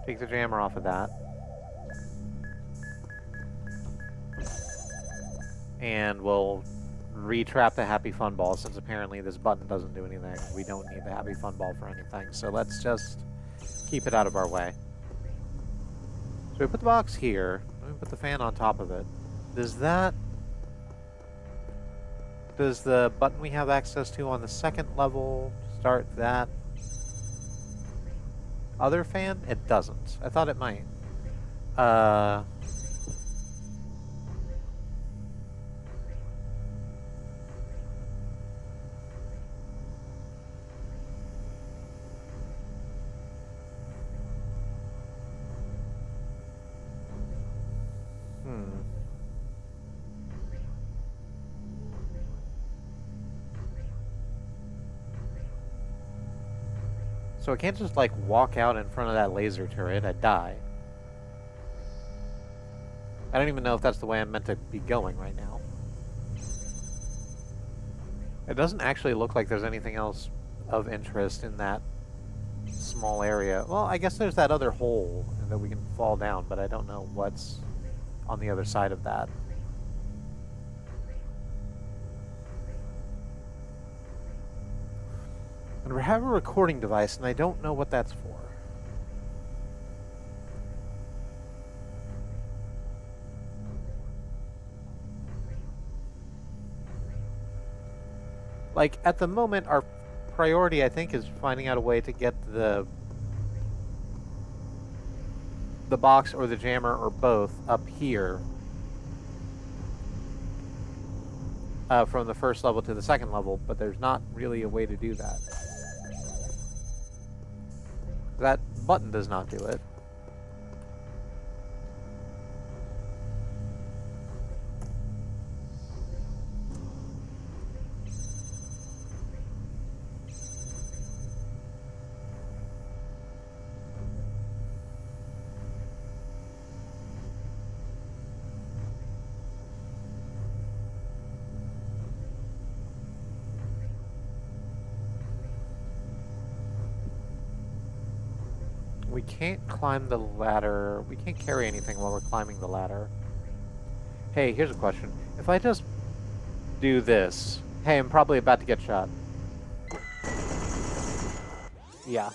take the jammer off of that. And we'll re-trap the happy fun ball, since apparently this button doesn't do anything. We don't need the happy fun ball for anything, so let's just keep it out of our way. So we put the box here, we put the fan on top of it. Does the button we have access to on the second level start that other fan? It doesn't. I thought it might. So I can't just, like, walk out in front of that laser turret. I'd die. I don't even know if that's the way I'm meant to be going right now. It doesn't actually look like there's anything else of interest in that small area. Well, I guess there's that other hole that we can fall down, but I don't know what's on the other side of that. And we have a recording device, and I don't know what that's for. Like, at the moment, our priority, I think, is finding out a way to get the box or the jammer or both up here from the first level to the second level, but there's not really a way to do that. That button does not do it. We can't climb the ladder. We can't carry anything while we're climbing the ladder. Hey, here's a question. If I just do this... Hey, I'm probably about to get shot. Yeah.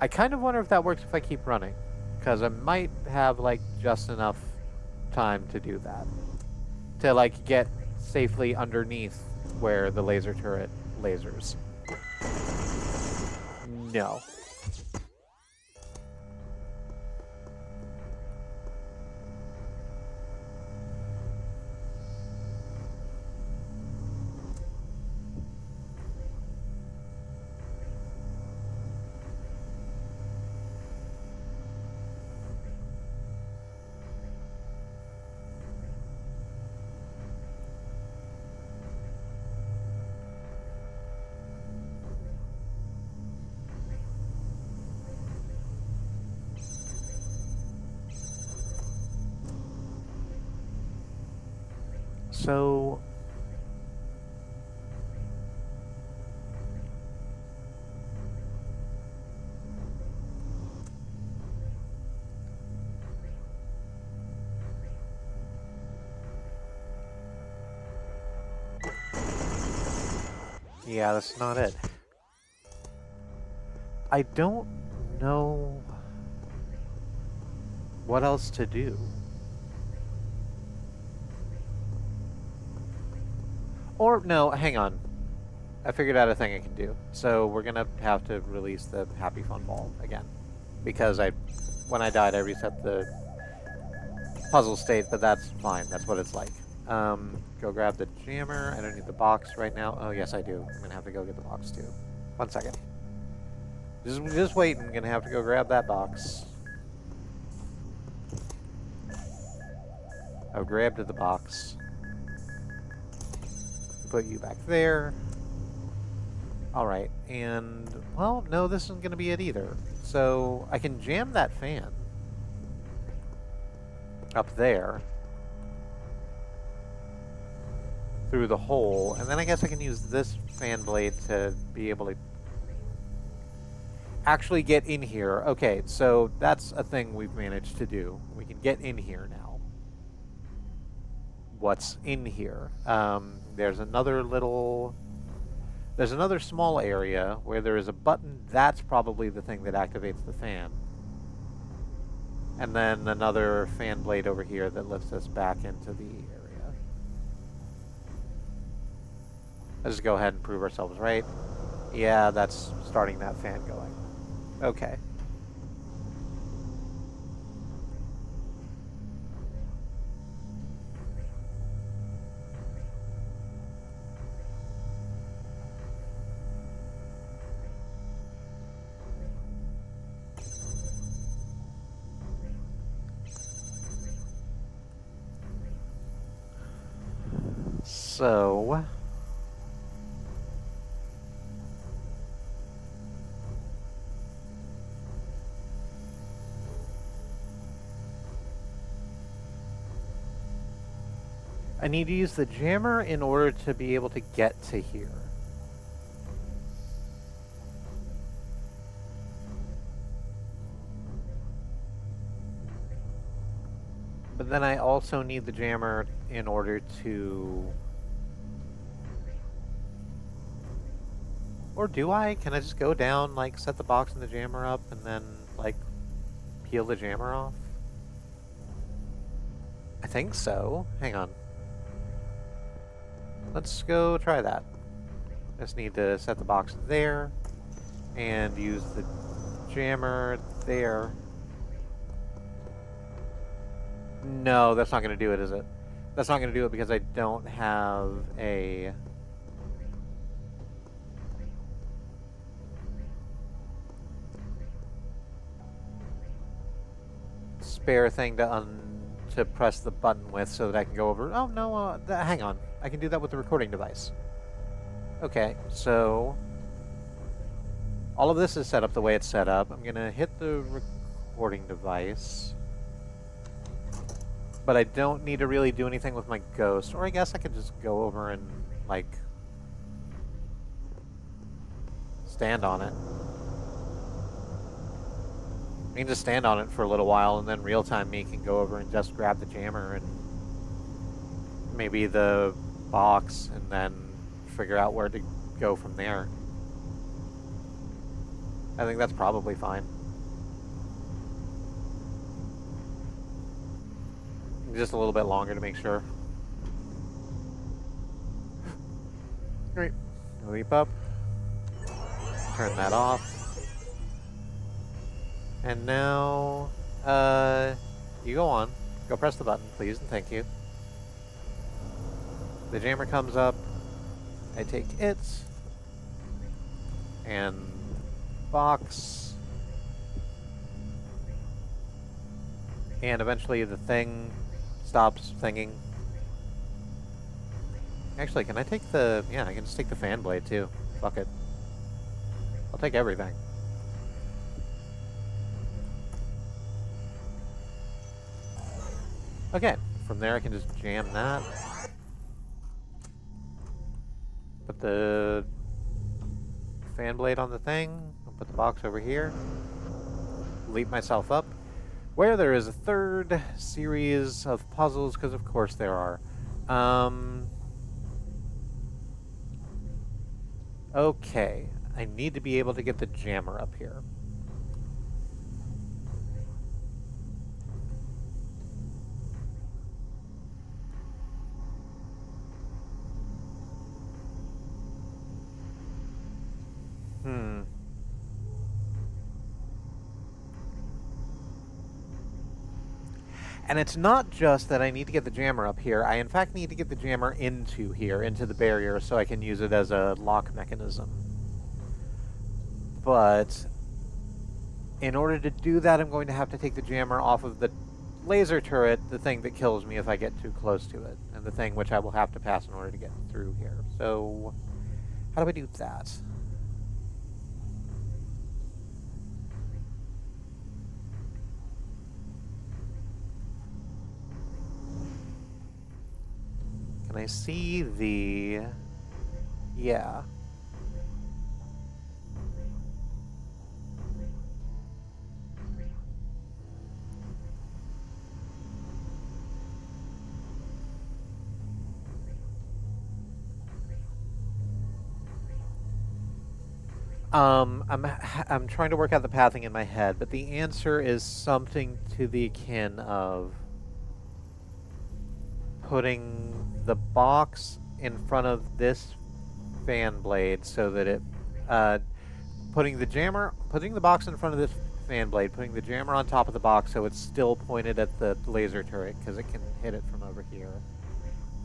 I kind of wonder if that works if I keep running. Because I might have, like, just enough time to do that. To, like, get safely underneath where the laser turret lasers. No. So... Yeah, that's not it. I don't know what else to do. Or, no, hang on. I figured out a thing I can do. So we're gonna have to release the Happy Fun Ball again. Because when I died, I reset the puzzle state, but that's fine. That's what it's like. Go grab the jammer. I don't need the box right now. Oh, yes, I do. I'm gonna have to go get the box, too. 1 second. Just wait. I'm gonna have to go grab that box. I've grabbed the box. Put you back there. Alright, and... Well, no, this isn't gonna be it either. So, I can jam that fan. Up there. Through the hole, and then I guess I can use this fan blade to be able to actually get in here. Okay, so that's a thing we've managed to do. We can get in here now. What's in here? There's another small area where there is a button. That's probably the thing that activates the fan. And then another fan blade over here that lifts us back into the area. Let's just go ahead and prove ourselves right. Yeah, that's starting that fan going. Okay. So... I need to use the jammer in order to be able to get to here. But then I also need the jammer in order to Or do I? Can I just go down, like, set the box and the jammer up, and then, like, peel the jammer off? I think so. Hang on. Let's go try that. Just need to set the box there, and use the jammer there. No, that's not going to do it, is it? That's not going to do it because I don't have a... spare thing to press the button with so that I can go over. Oh no, hang on. I can do that with the recording device. Okay, so all of this is set up the way it's set up. I'm gonna hit the recording device, but I don't need to really do anything with my ghost. Or I guess I could just go over and like stand on it. I can just stand on it for a little while, and then real-time me can go over and just grab the jammer and maybe the box, and then figure out where to go from there. I think that's probably fine. Just a little bit longer to make sure. Great. Leap up. Turn that off. And now, you go on. Go press the button, please, and thank you. The jammer comes up. I take it. And box. And eventually the thing stops thinging. Actually, can I take the... Yeah, I can just take the fan blade, too. Fuck it. I'll take everything. Okay, from there I can just jam that. Put the fan blade on the thing. I'll put the box over here. Leap myself up. Where there is a third series of puzzles, because of course there are. Okay, I need to be able to get the jammer up here. And it's not just that I need to get the jammer up here. I, in fact, need to get the jammer into here, into the barrier, so I can use it as a lock mechanism. But in order to do that, I'm going to have to take the jammer off of the laser turret, the thing that kills me if I get too close to it, and the thing which I will have to pass in order to get through here. So, how do I do that? Can I see the... Yeah. I'm trying to work out the pathing in my head, but the answer is something to the akin of putting the box in front of this fan blade so that it, putting the box in front of this fan blade, putting the jammer on top of the box so it's still pointed at the laser turret because it can hit it from over here.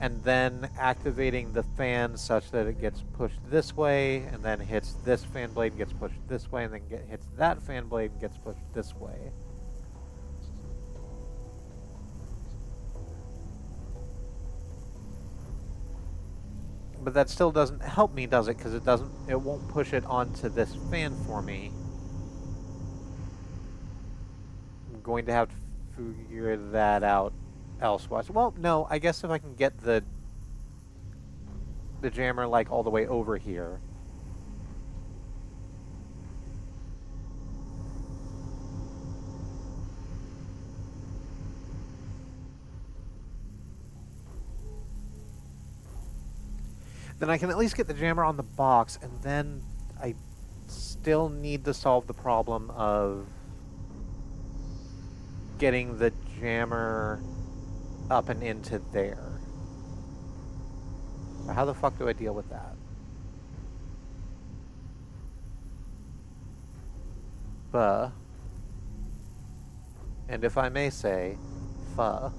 And then activating the fan such that it gets pushed this way, and then hits this fan blade and gets pushed this way, and then hits that fan blade and gets pushed this way. But that still doesn't help me, does it? Because it won't push it onto this fan for me. I'm going to have to figure that out elsewhere. Well, no, I guess if I can get the jammer, like, all the way over here. Then I can at least get the jammer on the box, and then I still need to solve the problem of getting the jammer up and into there. So how the fuck do I deal with that? Fuh. And if I may say, fuh.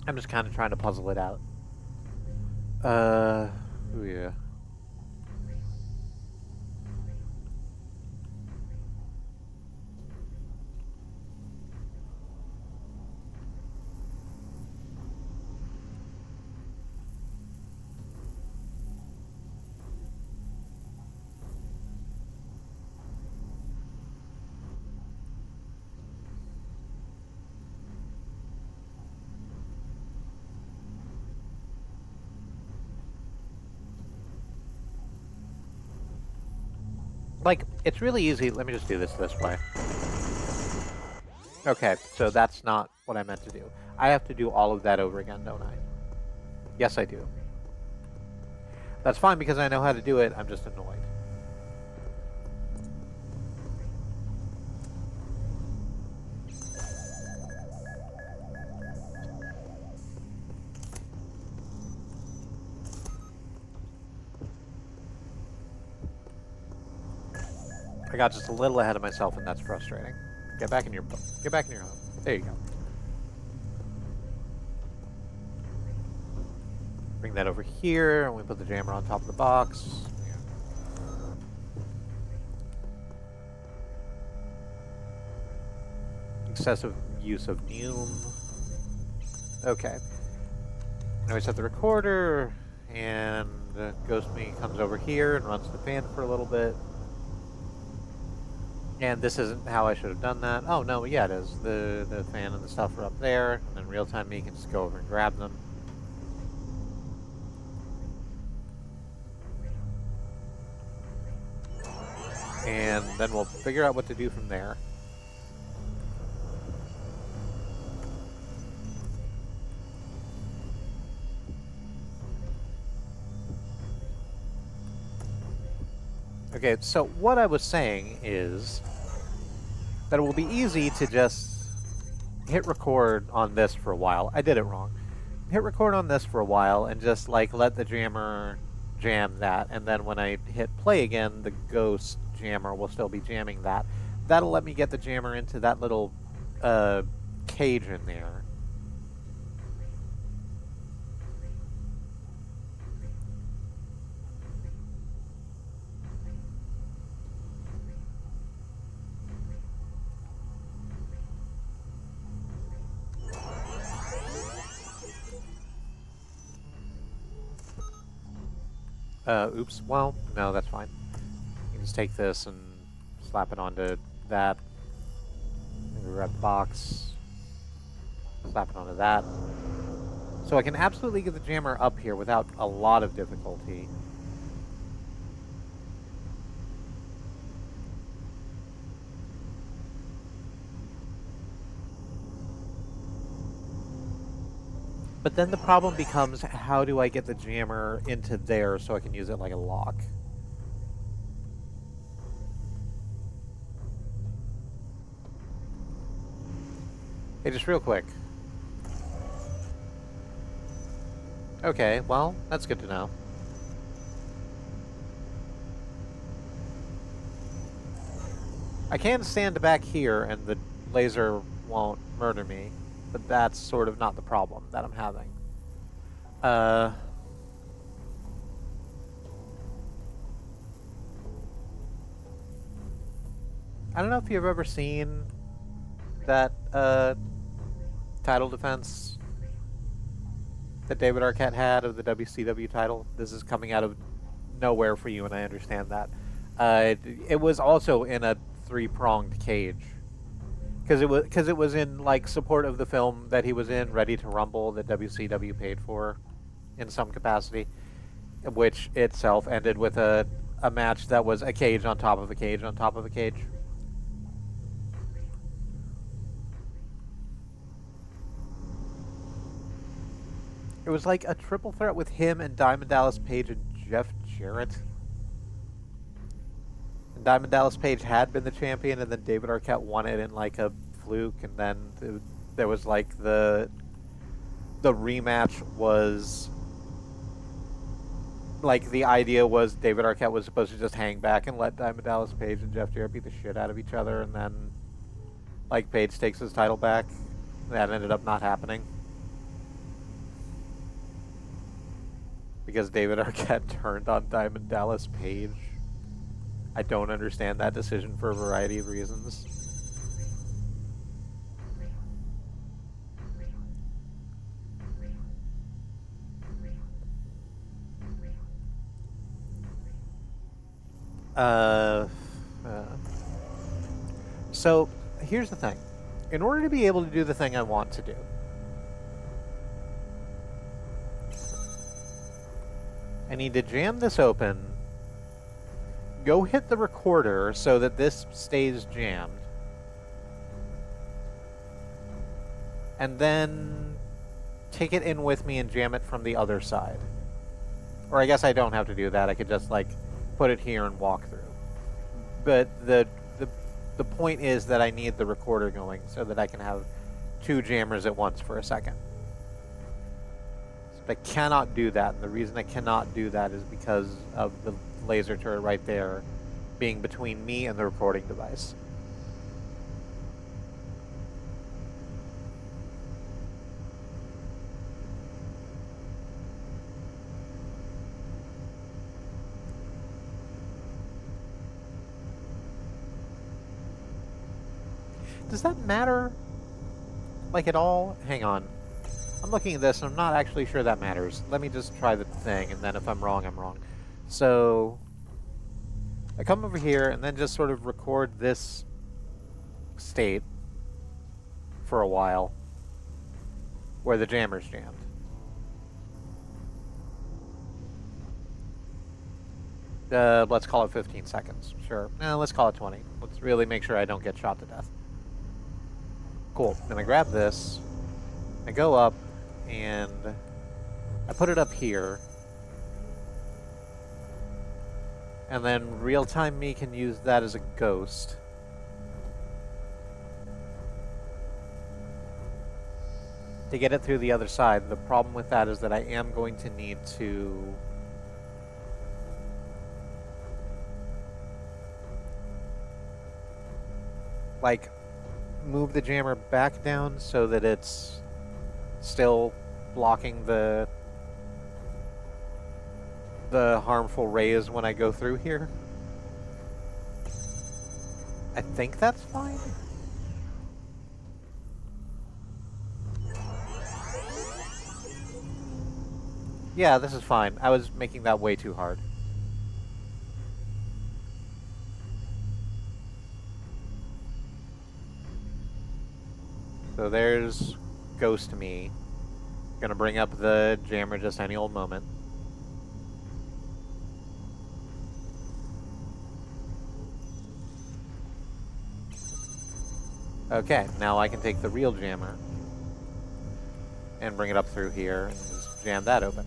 I'm just kind of trying to puzzle it out. Oh yeah. Like, it's really easy. Let me just do this way. Okay, so that's not what I meant to do. I have to do all of that over again, don't I? Yes, I do. That's fine because I know how to do it. I'm just annoyed. I got just a little ahead of myself, and that's frustrating. Get back in your home. There you go. Bring that over here, and we put the jammer on top of the box. Excessive use of Neum. Okay. Now we set the recorder, and Ghost Me comes over here and runs the fan for a little bit. And this isn't how I should have done that. Oh, no, yeah, it is. The fan and the stuff are up there, and then real-time me can just go over and grab them. And then we'll figure out what to do from there. Okay, so what I was saying is that it will be easy to just hit record on this for a while. I did it wrong. Hit record on this for a while and just like let the jammer jam that, and then when I hit play again, the ghost jammer will still be jamming that. That'll let me get the jammer into that little cage in there. Oops. Well, no, that's fine. You can just take this and slap it onto that. Maybe grab the box. Slap it onto that. So I can absolutely get the jammer up here without a lot of difficulty. But then the problem becomes, how do I get the jammer into there so I can use it like a lock? Hey, just real quick. Okay, well, that's good to know. I can stand back here and the laser won't murder me, but that's sort of not the problem that I'm having. I don't know if you've ever seen that title defense that David Arquette had of the WCW title. This is coming out of nowhere for you, and I understand that. It was also in a three-pronged cage because it was in like support of the film that he was in, Ready to Rumble, that WCW paid for in some capacity, which itself ended with a match that was a cage on top of a cage on top of a cage. It was like a triple threat with him and Diamond Dallas Page and Jeff Jarrett. And Diamond Dallas Page had been the champion, and then David Arquette won it in like a fluke, and then there was like the rematch was like the idea was David Arquette was supposed to just hang back and let Diamond Dallas Page and Jeff Jarrett beat the shit out of each other, and then like Page takes his title back. That ended up not happening because David Arquette turned on Diamond Dallas Page. I don't understand that decision for a variety of reasons. Uh, uh, so here's the thing. In order to be able to do the thing I want to do, I need to jam this open, go hit the recorder so that this stays jammed, and then take it in with me and jam it from the other side. Or I guess I don't have to do that. I could just like put it here and walk through. But the point is that I need the recorder going so that I can have two jammers at once for a second. So I cannot do that, and the reason I cannot do that is because of the laser turret right there being between me and the recording device. Does that matter? Like at all? Hang on. I'm looking at this and I'm not actually sure that matters. Let me just try the thing, and then if I'm wrong, I'm wrong. So I come over here and then just sort of record this state for a while where the jammer's jammed. Let's call it 15 seconds. Sure. Let's call it 20. Let's really make sure I don't get shot to death. Cool. Then I grab this, I go up, and I put it up here. And then real-time me can use that as a ghost. To get it through the other side. The problem with that is that I am going to need to like move the jammer back down so that it's still blocking the harmful rays when I go through here. I think that's fine. Yeah, this is fine. I was making that way too hard. So there's Ghost Me. Gonna bring up the jammer just any old moment. Okay, now I can take the real jammer and bring it up through here and just jam that open.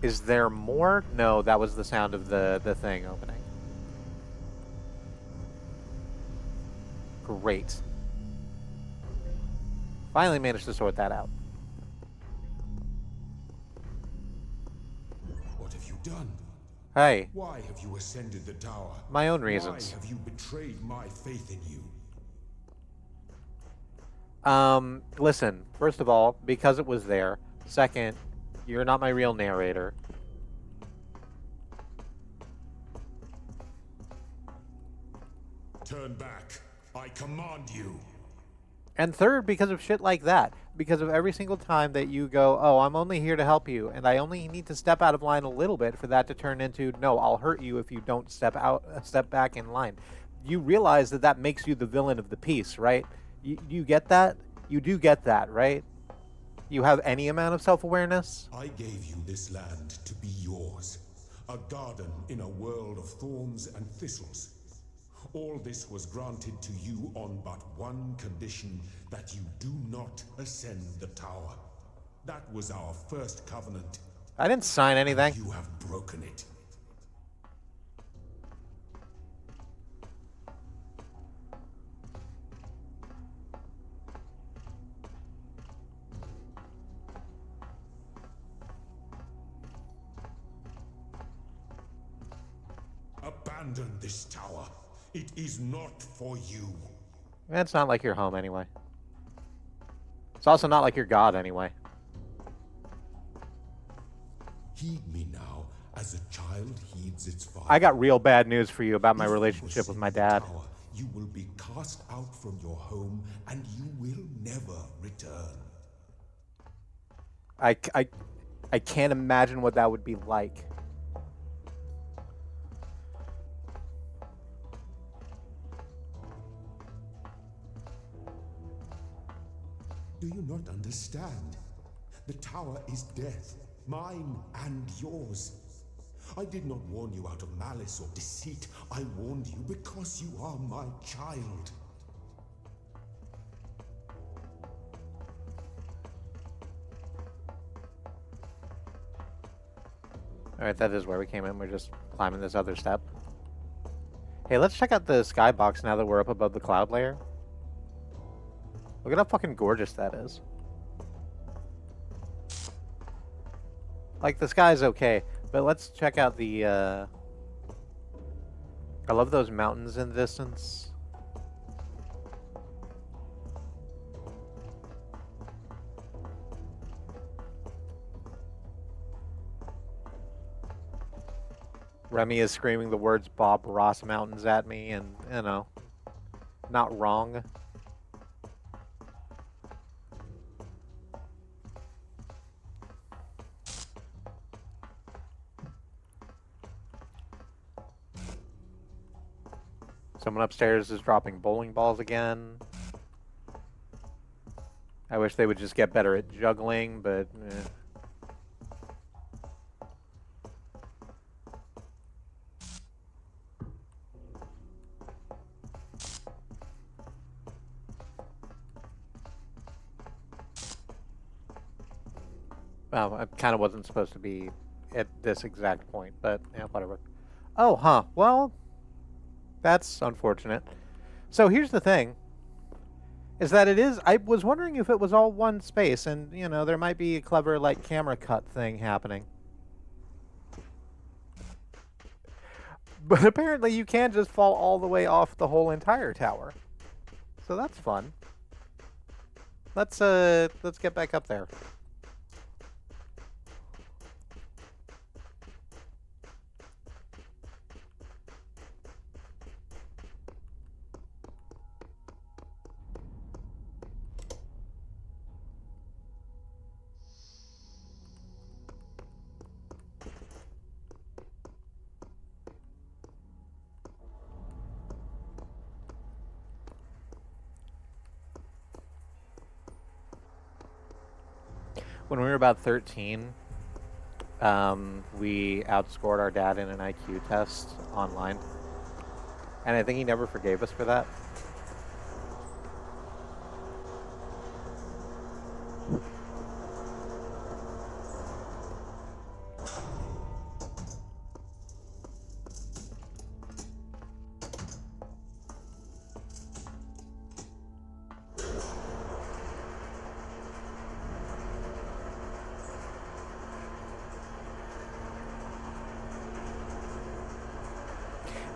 Is there more? No, that was the sound of the thing opening. Great. Finally managed to sort that out. What have you done? Hey. Why have you ascended the tower? My own reasons. Why have you betrayed my faith in you? Listen, first of all, because it was there. Second, you're not my real narrator. Turn back. I command you. And third, because of shit like that. Because of every single time that you go, oh, I'm only here to help you, and I only need to step out of line a little bit for that to turn into, no, I'll hurt you if you don't step back in line. You realize that that makes you the villain of the piece, right? You get that? You do get that, right? You have any amount of self-awareness? I gave you this land to be yours. A garden in a world of thorns and thistles. All this was granted to you on but one condition, that you do not ascend the tower. That was our first covenant. I didn't sign anything. You have broken it. Abandon this tower. It is not for you. It's not like you're home anyway. It's also not like you're God anyway. Heed me now, as a child heeds its father. I got real bad news for you about my relationship with my dad. Tower, you will be cast out from your home, and you will never return. I can't imagine what that would be like. Do you not understand? The tower is death, mine and yours. I did not warn you out of malice or deceit. I warned you because you are my child. Alright, that is where we came in. We're just climbing this other step. Hey, let's check out the skybox now that we're up above the cloud layer. Look at how fucking gorgeous that is. Like, the sky's okay, but let's check out the, I love those mountains in the distance. Remy is screaming the words Bob Ross Mountains at me, and, you know, not wrong. Someone upstairs is dropping bowling balls again. I wish they would just get better at juggling, but well, it kind of wasn't supposed to be at this exact point, but yeah, whatever. Oh, huh. Well, that's unfortunate. So here's the thing. Is that it is... I was wondering if it was all one space, and, you know, there might be a clever, like, camera cut thing happening. But apparently you can just fall all the way off the whole entire tower. So that's fun. Let's get back up there. When we were about 13, we outscored our dad in an IQ test online. And I think he never forgave us for that.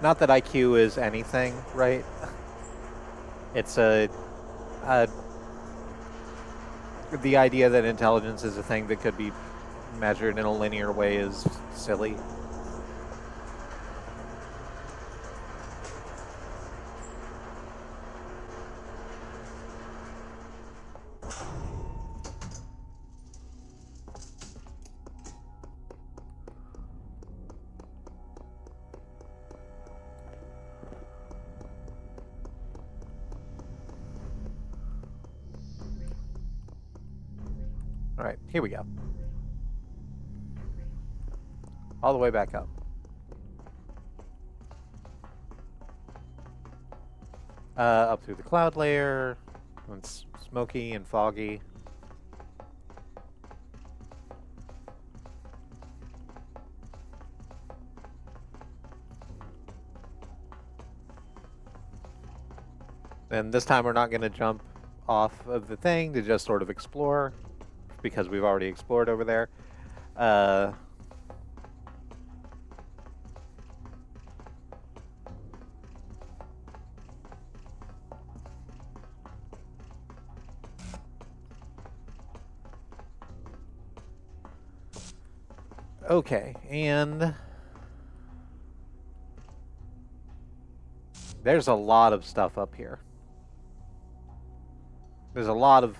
Not that IQ is anything, right? It's the idea that intelligence is a thing that could be measured in a linear way is silly. Alright, here we go. All the way back up. Up through the cloud layer. It's smoky and foggy. And this time we're not going to jump off of the thing to just sort of explore, because we've already explored over there. Okay, and there's a lot of stuff up here. There's a lot of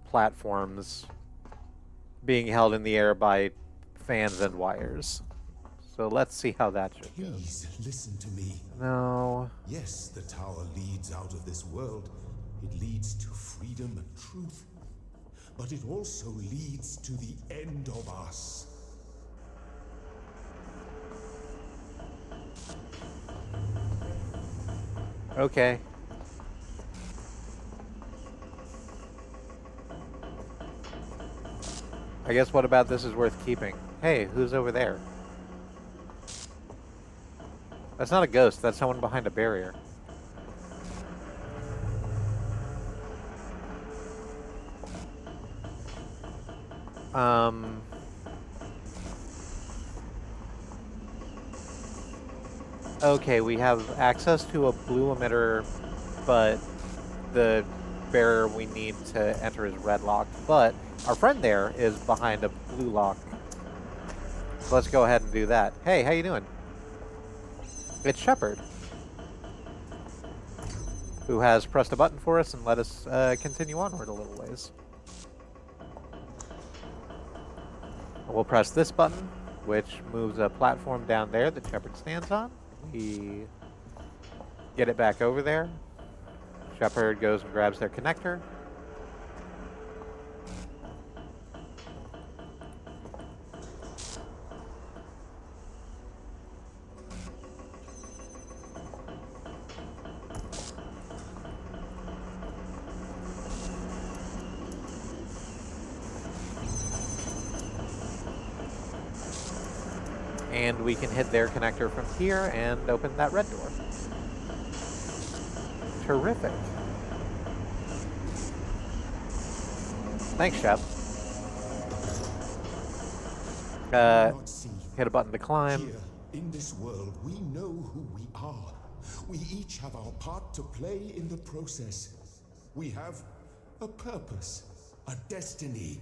platforms being held in the air by fans and wires. So let's see how that should go. Please listen to me. No. Yes, the tower leads out of this world. It leads to freedom and truth. But it also leads to the end of us. Okay. I guess what about this is worth keeping? Hey, who's over there? That's not a ghost, that's someone behind a barrier. Okay, we have access to a blue emitter, but the barrier we need to enter is red locked. But our friend there is behind a blue lock. So let's go ahead and do that. Hey, how you doing? It's Shepard, who has pressed a button for us and let us continue onward a little ways. We'll press this button, which moves a platform down there that Shepard stands on. We get it back over there. Shepard goes and grabs their connector. And we can hit their connector from here and open that red door. Terrific. Thanks, Shep. Hit a button to climb. Here, in this world, we know who we are. We each have our part to play in the process. We have a purpose, a destiny.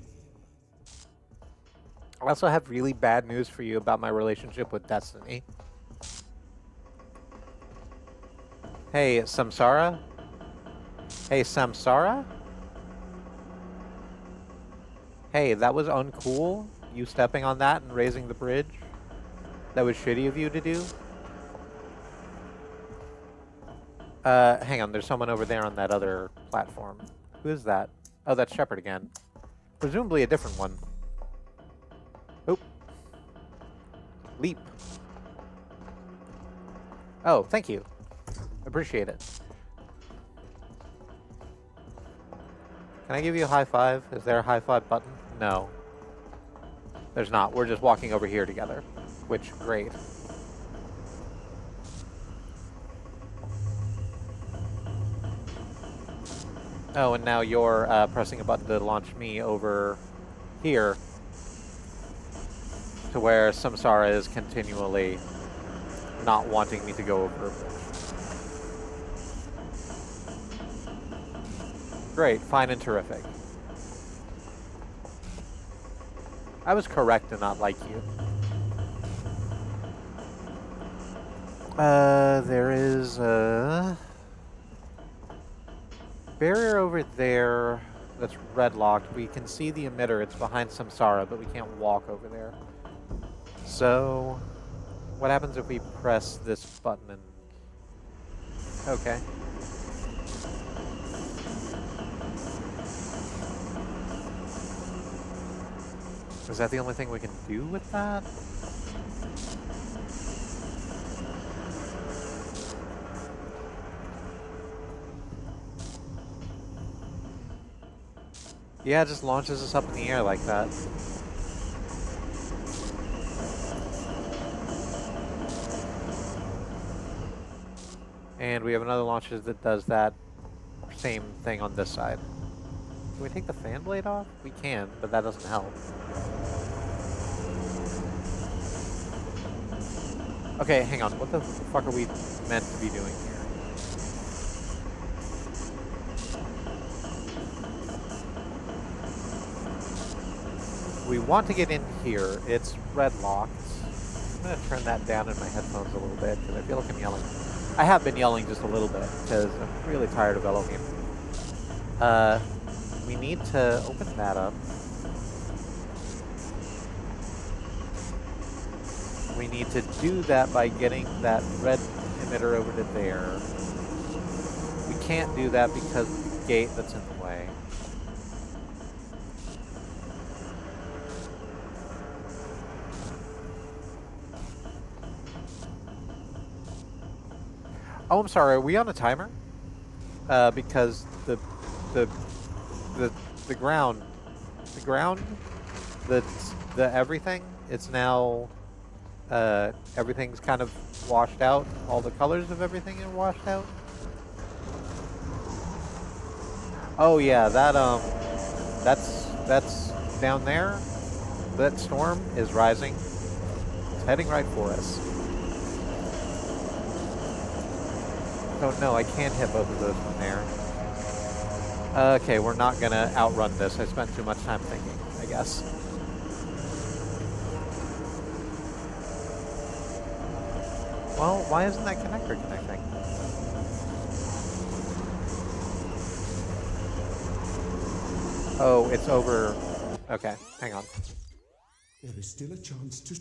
I also have really bad news for you about my relationship with Destiny. Hey, Samsara? Hey, Samsara? Hey, that was uncool. You stepping on that and raising the bridge. That was shitty of you to do. Hang on, there's someone over there on that other platform. Who is that? Oh, that's Shepard again. Presumably a different one. Oop. Leap. Oh, thank you. Appreciate it. Can I give you a high five? Is there a high five button? No. There's not. We're just walking over here together. Which, great. Oh, and now you're pressing a button to launch me over here to where Samsara is continually not wanting me to go over a bridge. Great, fine and terrific. I was correct to not like you. There is a barrier over there that's red locked. We can see the emitter. It's behind Samsara, but we can't walk over there. So, what happens if we press this button and... Okay. Is that the only thing we can do with that? Yeah, it just launches us up in the air like that. And we have another launcher that does that same thing on this side. Can we take the fan blade off? We can, but that doesn't help. Okay, hang on. What the fuck are we meant to be doing here? We want to get in here. It's red locked. I'm going to turn that down in my headphones a little bit because I feel like I'm yelling. I have been yelling just a little bit because I'm really tired of Elohim. We need to open that up. We need to do that by getting that red emitter over to there. We can't do that because of the gate that's in the way. Oh, I'm sorry. Are we on a timer? Because the ground, the everything, it's now everything's kind of washed out. All the colors of everything are washed out. Oh yeah, that's down there. That storm is rising. It's heading right for us. So no, I can't hit both of those from there. Okay, we're not gonna outrun this. I spent too much time thinking, I guess. Well, why isn't that connector connecting? Oh, it's over. Okay, hang on. There is still a chance to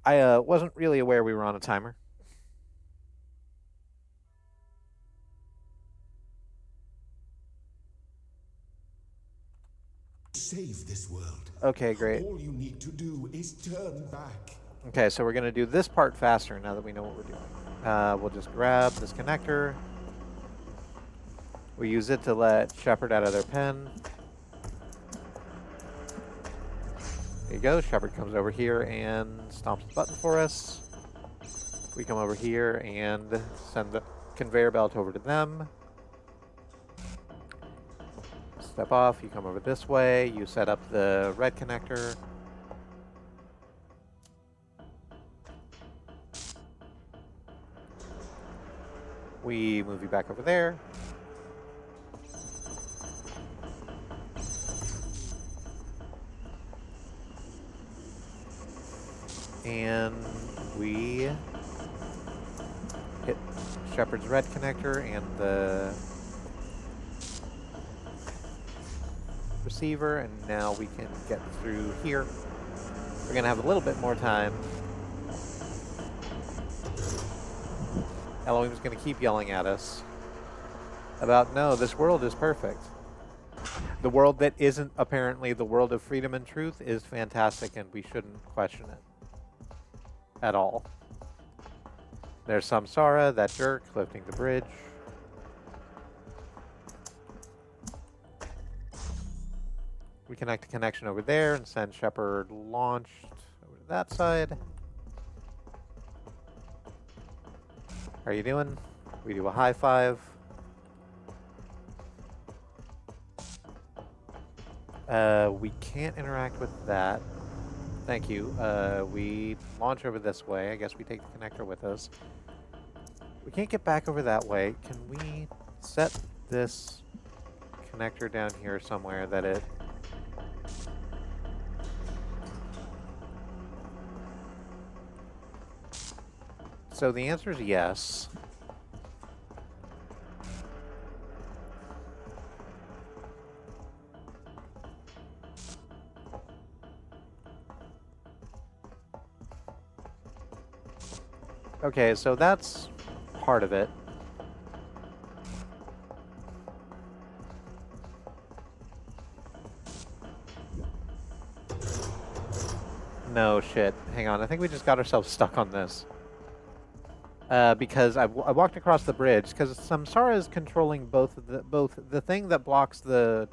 I wasn't really aware we were on a timer. save this world. Okay, great. All you need to do is turn back. Okay, so we're going to do this part faster now that we know what we're doing. We'll just grab this connector. We use it to let Shepard out of their pen. There you go. Shepard comes over here and stomps the button for us. We come over here and send the conveyor belt over to them. Step off. You come over this way. You set up the red connector. We move you back over there. And we hit Shepard's red connector and the receiver, and now we can get through here. We're going to have a little bit more time. Elohim's going to keep yelling at us about, no, this world is perfect. The world that isn't apparently the world of freedom and truth is fantastic, and we shouldn't question it at all. There's Samsara, that jerk, lifting the bridge. We connect a connection over there and send Shepard launched over to that side. How are you doing? We do a high five. We can't interact with that. Thank you. We launch over this way. I guess we take the connector with us. We can't get back over that way. Can we set this connector down here somewhere that it... So the answer is yes. Okay, so that's part of it. No shit. Hang on. I think we just got ourselves stuck on this. Because I walked across the bridge because Samsara is controlling both the thing that blocks the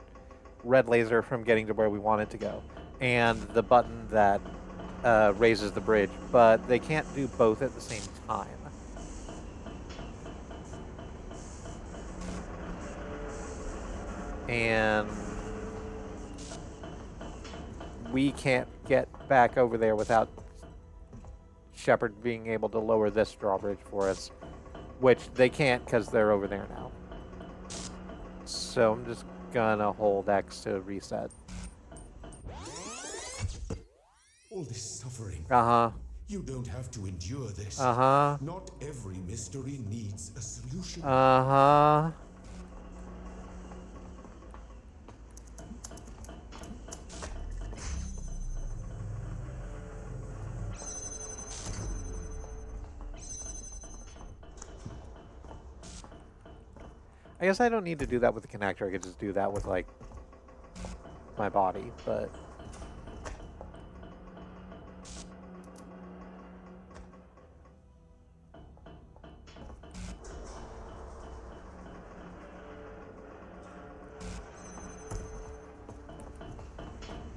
red laser from getting to where we want it to go, and the button that raises the bridge. But they can't do both at the same time. And we can't get back over there without Shepard being able to lower this drawbridge for us, which they can't because they're over there now. So I'm just gonna hold X to reset. All this suffering. Uh-huh. You don't have to endure this. Uh-huh. Not every mystery needs a solution. Uh-huh. I guess I don't need to do that with the connector. I could just do that with, like, my body, but...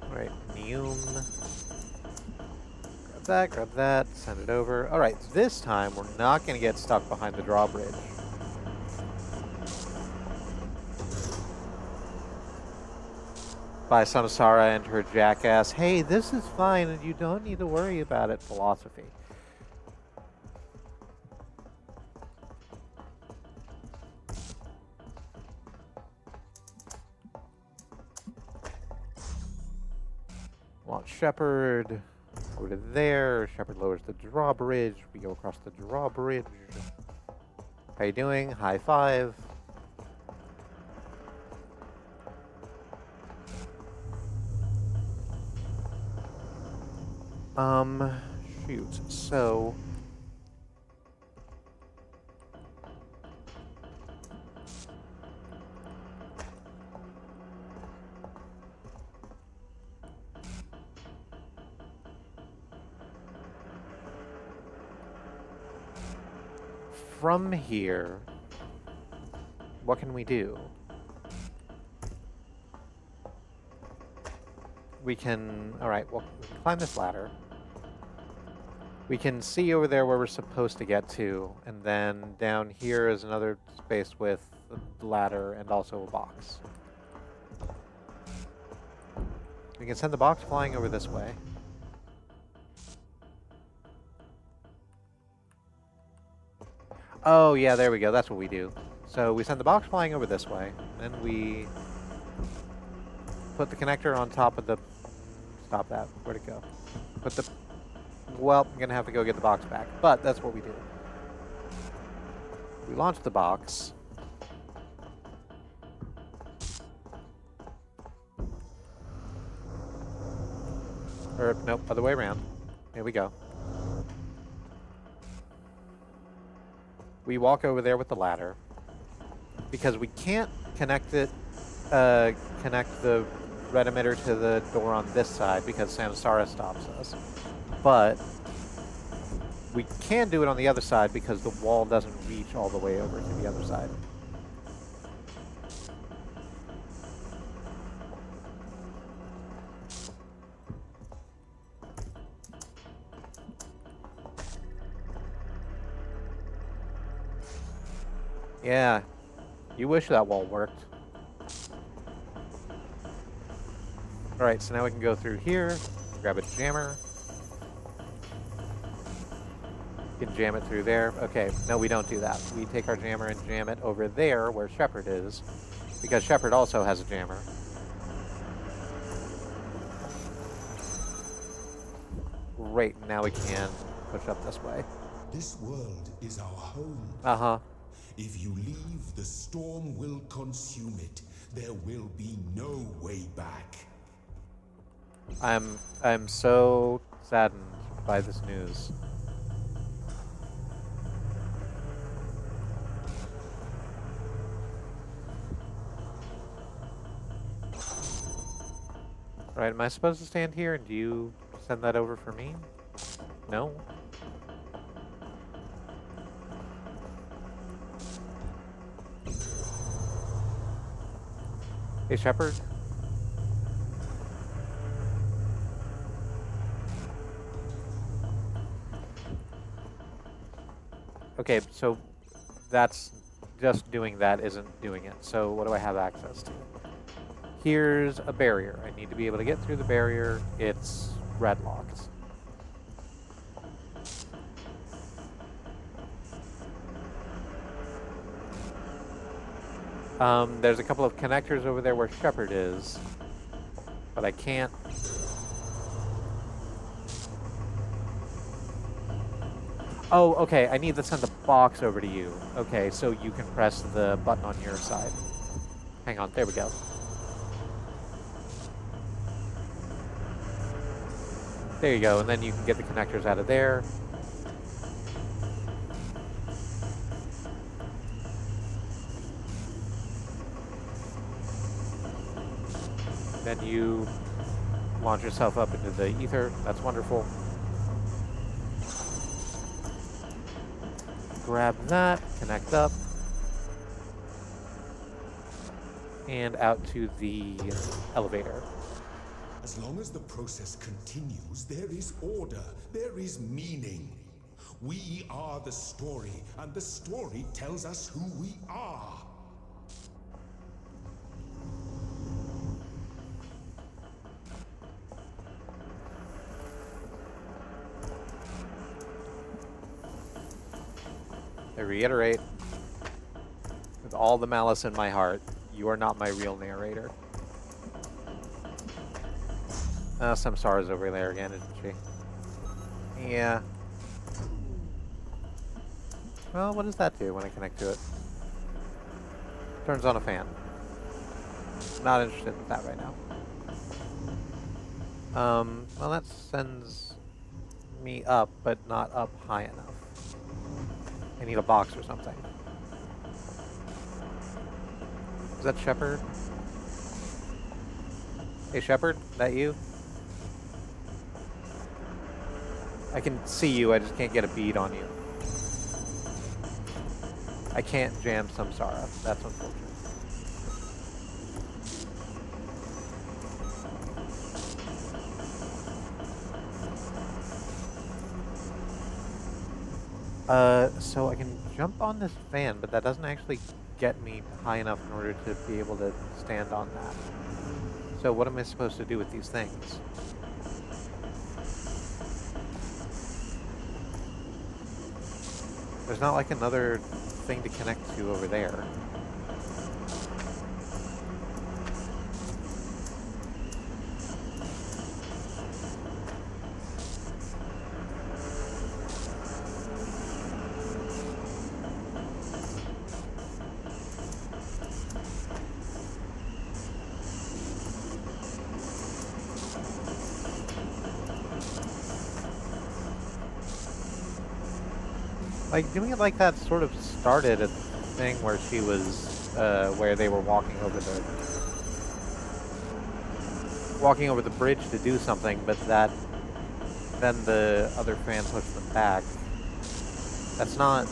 Alright, Neum. Grab that, send it over. Alright, this time we're not going to get stuck behind the drawbridge. By Samsara and her jackass, hey, this is fine and you don't need to worry about it philosophy. Want Shepard over to there. Shepard lowers the drawbridge. We go across the drawbridge. How you doing? High five. Shoot. So from here, what can we do? We can, alright, well, we can climb this ladder. We can see over there where we're supposed to get to, and then down here is another space with a ladder and also a box. We can send the box flying over this way. Oh, yeah, there we go. That's what we do. So we send the box flying over this way, then we put the connector on top of the... Stop that. Where'd it go? Put the... Well, I'm going to have to go get the box back, but that's what we do. We launch the box. Or, nope, other way around. Here we go. We walk over there with the ladder. Because we can't connect it, connect the red emitter to the door on this side because Samsara stops us. But we can do it on the other side because the wall doesn't reach all the way over to the other side. Yeah, you wish that wall worked. Alright, so now we can go through here, grab a jammer. You can jam it through there. Okay, no, we don't do that. We take our jammer and jam it over there where Shepard is, because Shepard also has a jammer. Great, now we can push up this way. This world is our home. Uh-huh. If you leave, the storm will consume it. There will be no way back. I'm so saddened by this news. Right, am I supposed to stand here and do you send that over for me? No? Hey, Shepard? Okay, so that's just doing that isn't doing it. So what do I have access to? Here's a barrier. I need to be able to get through the barrier. It's red locked. There's a couple of connectors over there where Shepard is, but I can't. Oh, okay, I need to send the box over to you. Okay, so you can press the button on your side. Hang on, there we go. There you go, and then you can get the connectors out of there. Then you launch yourself up into the ether. That's wonderful. Grab that, connect up, and out to the elevator. As long as the process continues, there is order, there is meaning. We are the story, and the story tells us who we are. I reiterate, with all the malice in my heart, you are not my real narrator. Samsara's over there again, isn't she? Yeah. Well, what does that do when I connect to it? Turns on a fan. Not interested in that right now. Well, that sends me up, but not up high enough. I need a box or something. Is that Shepard? Hey, Shepard, that you? I can see you, I just can't get a bead on you. I can't jam Samsara. That's unfortunate. So I can jump on this fan, but that doesn't actually get me high enough in order to be able to stand on that. So what am I supposed to do with these things? There's not like another thing to connect to over there. Like, doing it like that sort of started a thing where she was, where they were walking over the bridge to do something, but then the other fan pushed them back. That's not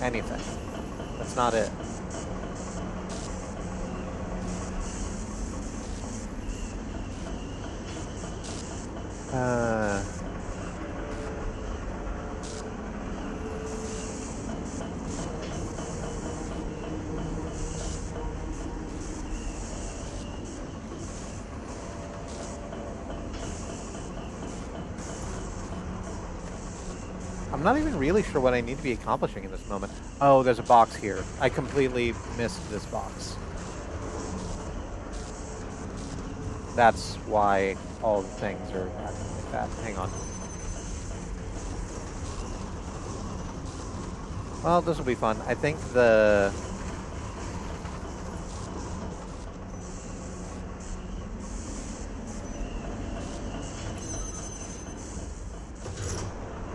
anything. That's not it. I'm not even really sure what I need to be accomplishing in this moment. Oh, there's a box here. I completely missed this box. That's why all the things are acting like that. Hang on. Well, this will be fun. I think the...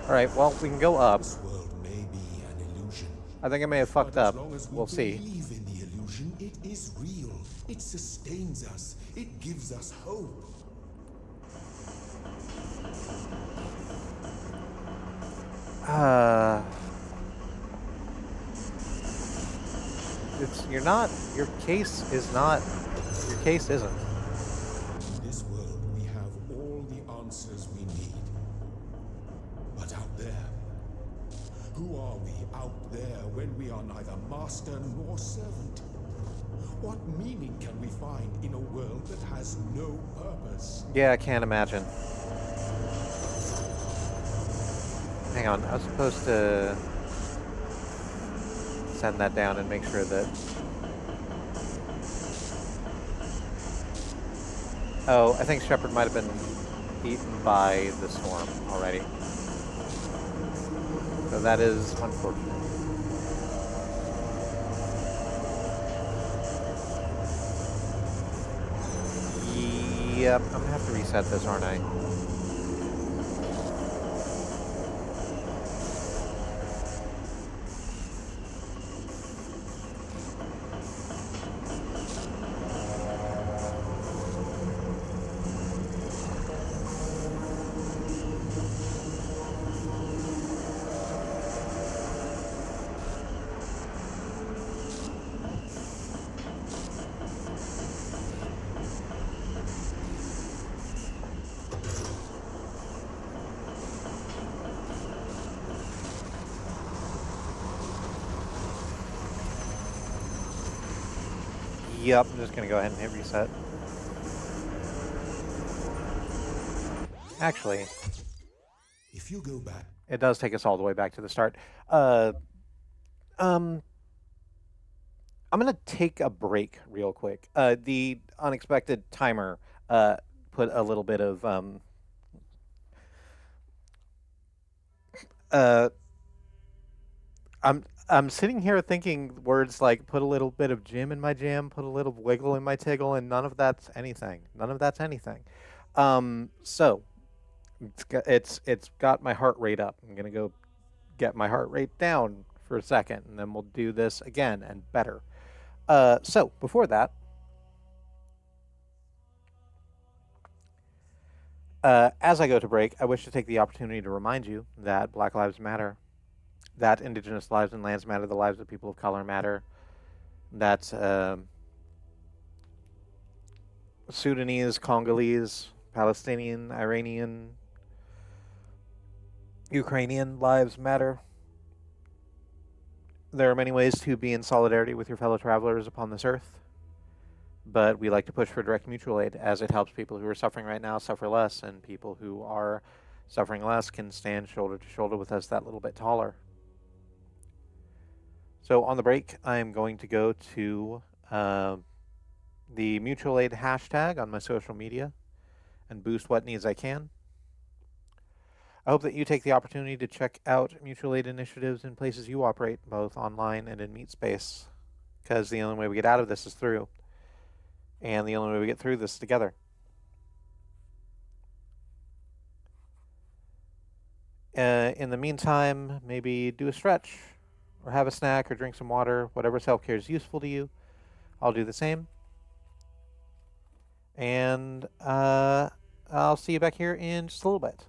Alright, well, we can go up. This world may be an illusion. I think I may have fucked up. As long as We'll see. believe in the illusion, it is real. It sustains us. It gives us hope. Uh, you're not. Your case isn't. In this world, we have all the answers we need. But out there, who are we out there when we are neither master nor servant? What meaning can we find in a world that has no purpose? Yeah, I can't imagine. Hang on, I was supposed to send that down and make sure that. Oh, I think Shepard might have been eaten by the storm already. So that is unfortunate. Yep, I'm gonna have to reset this, aren't I? Yep, I'm just gonna go ahead and hit reset. Actually, If you go back, it does take us all the way back to the start. Uh, um, I'm gonna take a break real quick. The unexpected timer put a little bit of uh, I'm sitting here thinking words like put a little bit of Jim in my jam, put a little wiggle in my tiggle, and none of that's anything. None of that's anything. So it's got my heart rate up. I'm gonna go get my heart rate down for a second, and then we'll do this again and better. So before that, as I go to break, I wish to take the opportunity to remind you that Black Lives Matter, that Indigenous lives and lands matter, the lives of people of color matter, that Sudanese, Congolese, Palestinian, Iranian, Ukrainian lives matter. There are many ways to be in solidarity with your fellow travelers upon this earth, but we like to push for direct mutual aid as it helps people who are suffering right now suffer less, and people who are suffering less can stand shoulder to shoulder with us that little bit taller. So on the break, I'm going to go to the mutual aid hashtag on my social media and boost what needs I can. I hope that you take the opportunity to check out mutual aid initiatives in places you operate, both online and in meat space, because the only way we get out of this is through, and the only way we get through this is together. In the meantime, maybe do a stretch, or have a snack, or drink some water, whatever self care is useful to you. I'll do the same. And I'll see you back here in just a little bit.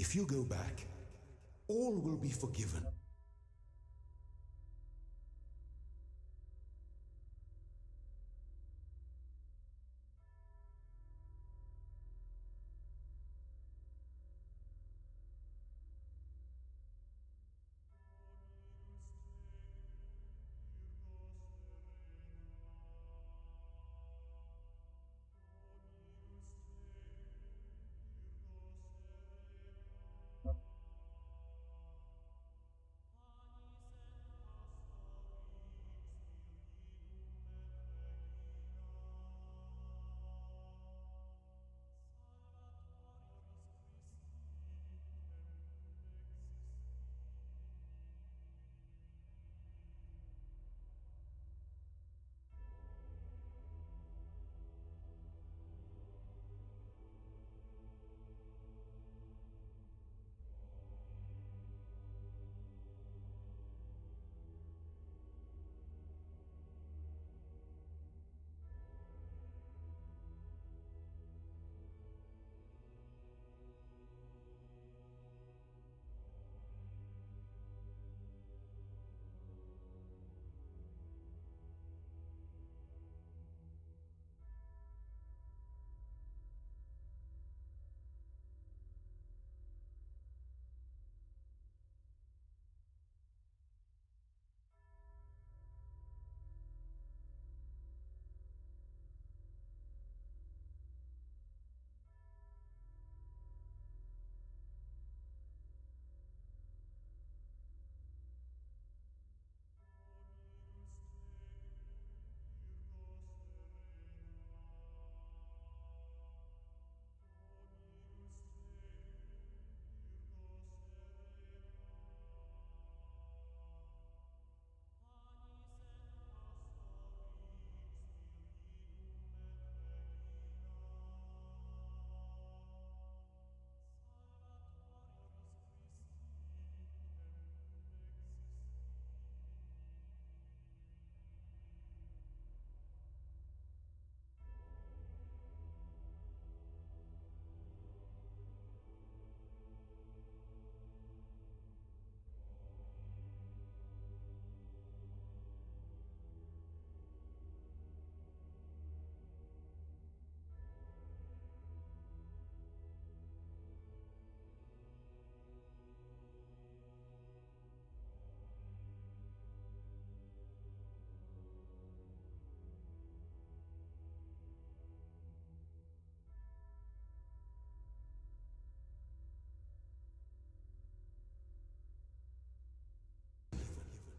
If you go back, all will be forgiven.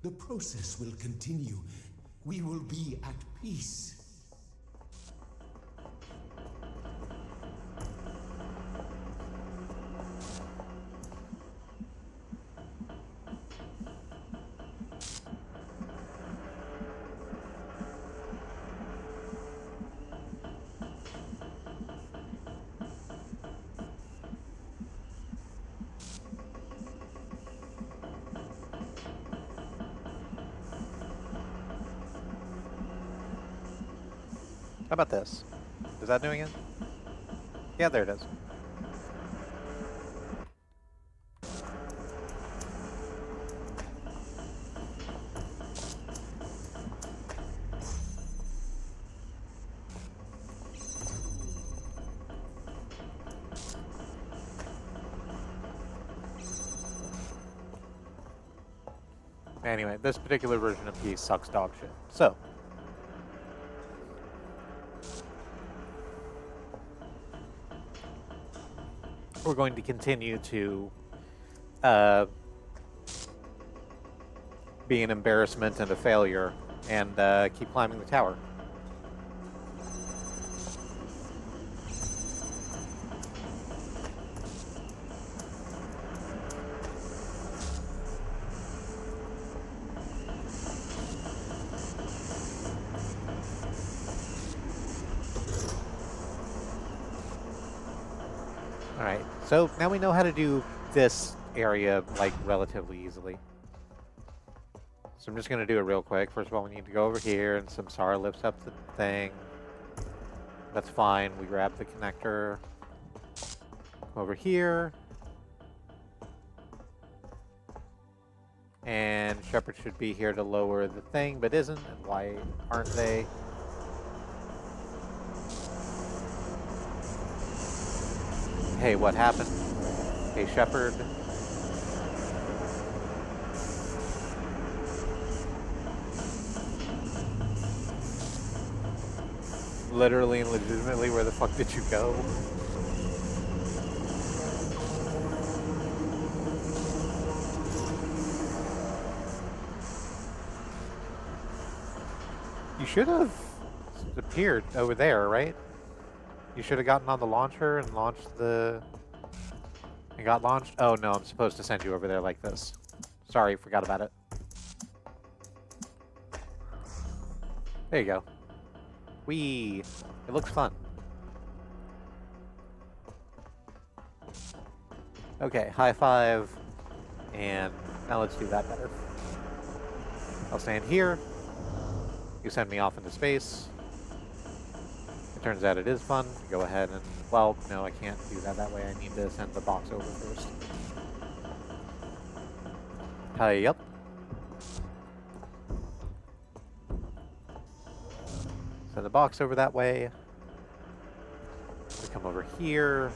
The process will continue. We will be at peace. How about this? Is that doing it? Yeah, there it is. Anyway, this particular version of Peace sucks dog shit. So, we're going to continue to uh, be an embarrassment and a failure and keep climbing the tower. Alright, so now we know how to do this area, like, relatively easily. So I'm just going to do it real quick. First of all, we need to go over here, and Samsara lifts up the thing. That's fine. We grab the connector. Over here. And Shepard should be here to lower the thing, but isn't. And why aren't they? Hey, what happened? Hey, Shepard. Literally and legitimately, where the fuck did you go? You should have appeared over there, right? You should have gotten on the launcher and launched the... And got launched? Oh no, I'm supposed to send you over there like this. Sorry, forgot about it. There you go. Whee! It looks fun. Okay, high five. And now let's do that better. I'll stand here. You send me off into space. It turns out it is fun. Go ahead and... Well, no, I can't do that that way. I need to send the box over first. Hi, up. Send the box over that way. We come over here.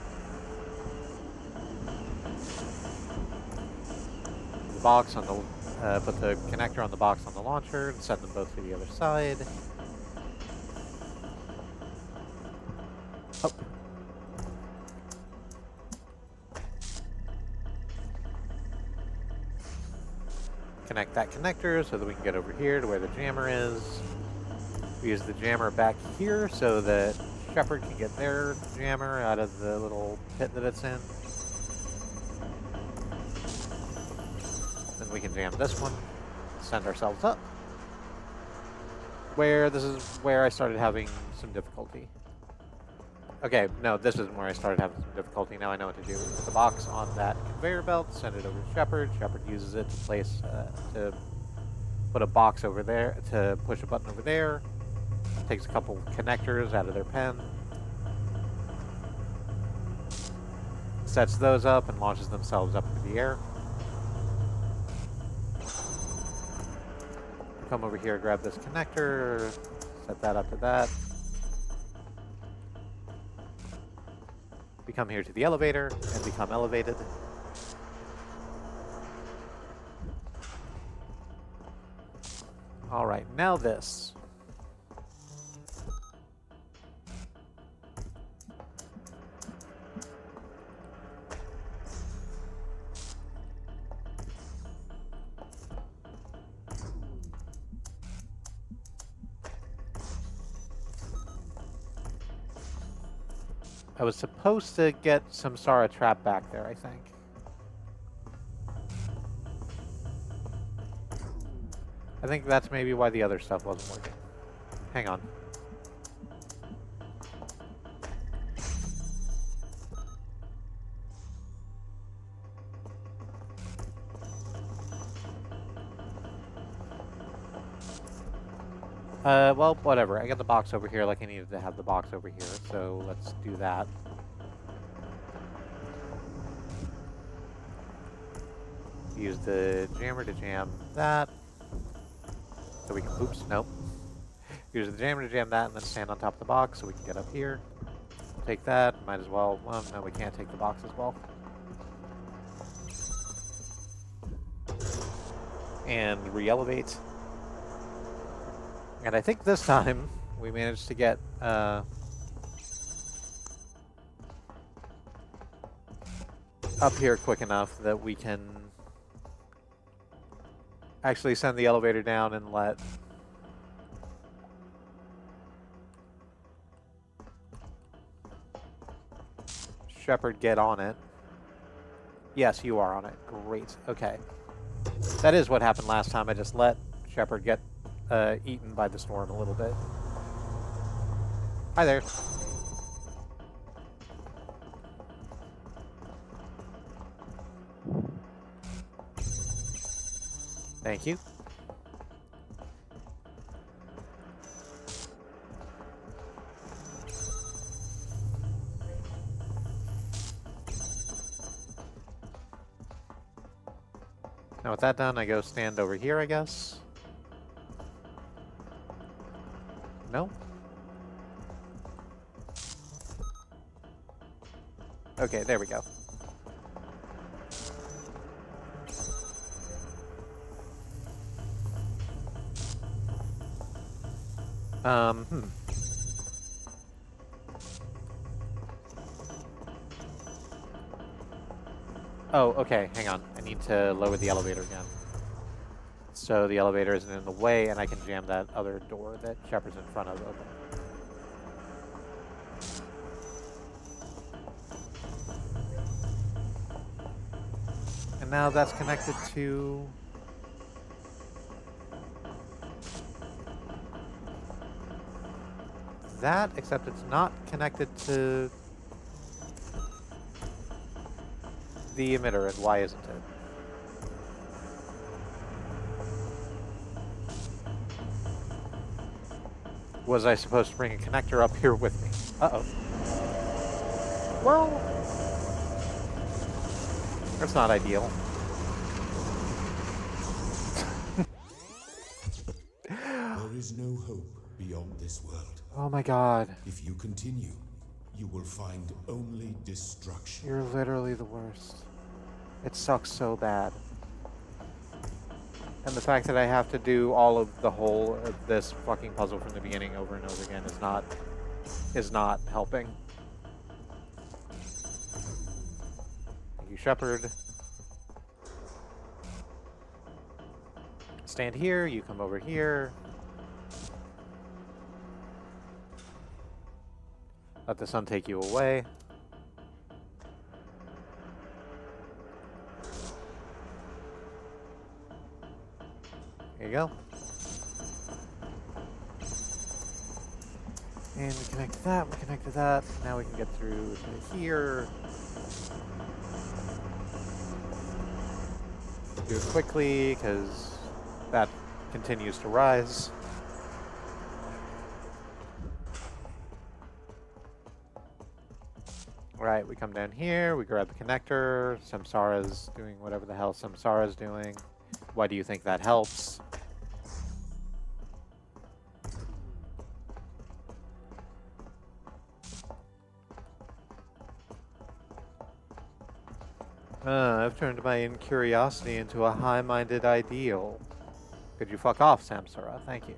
The box on the... put the connector on the box on the launcher and send them both to the other side. Up. Connect that connector so that we can get over here to where the jammer is. We use the jammer back here so that Shepard can get their jammer out of the little pit that it's in. Then we can jam this one, send ourselves up. This is where I started having some difficulty. Okay, no, this isn't where I started having some difficulty. Now I know what to do. Put the box on that conveyor belt, send it over to Shepard. Shepard uses it to place, to put a box over there, to push a button over there. Takes a couple connectors out of their pen. Sets those up and launches themselves up into the air. Come over here, grab this connector, set that up to that. We come here to the elevator and become elevated. All right, now this. I was supposed to get some Sara trap back there, I think. I think that's maybe why the other stuff wasn't working. Hang on. Well, whatever. I got the box over here like I needed to have the box over here, so let's do that. Use the jammer to jam that. So we can, oops, nope. Use the jammer to jam that and then stand on top of the box so we can get up here. Take that, might as well, no, we can't take the box as well. And re-elevate. And I think this time we managed to get up here quick enough that we can actually send the elevator down and let Shepard get on it. Yes, you are on it. Great. Okay. That is what happened last time. I just let Shepard get eaten by the storm a little bit. Hi there. Thank you. Now with that done, I go stand over here, I guess. No? Okay, there we go. Hmm. Oh, okay, hang on. I need to lower the elevator again. So the elevator isn't in the way, and I can jam that other door that Shepard's in front of open. And now that's connected to... that, except it's not connected to the emitter, and why isn't it? Was I supposed to bring a connector up here with me? Uh-oh. Well, that's not ideal. There is no hope beyond this world. Oh my god. If you continue, you will find only destruction. You're literally the worst. It sucks so bad. And the fact that I have to do all of the whole of this fucking puzzle from the beginning over and over again is not helping. Thank you, Shepard. Stand here, you come over here. Let the sun take you away. There you go. And we connect to that, we connect to that. Now we can get through to here. Do it quickly, because that continues to rise. Right, we come down here, we grab the connector. Samsara's doing whatever the hell Samsara's doing. Why do you think that helps? I've turned my incuriosity into a high-minded ideal. Could you fuck off, Samsara? Thank you.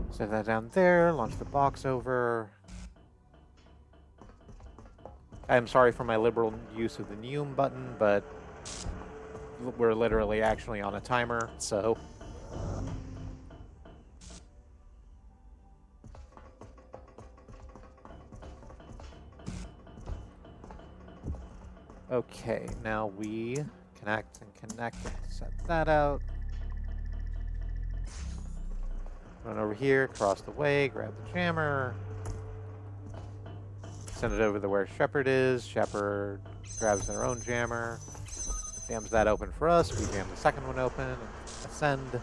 Set that down there, launch the box over. I'm sorry for my liberal use of the Neum button, but we're literally actually on a timer, so... Okay, now we connect and set that out. Run over here, cross the way, grab the jammer. Send it over to where Shepard is. Shepard grabs their own jammer. Jams that open for us. We jam the second one open and ascend.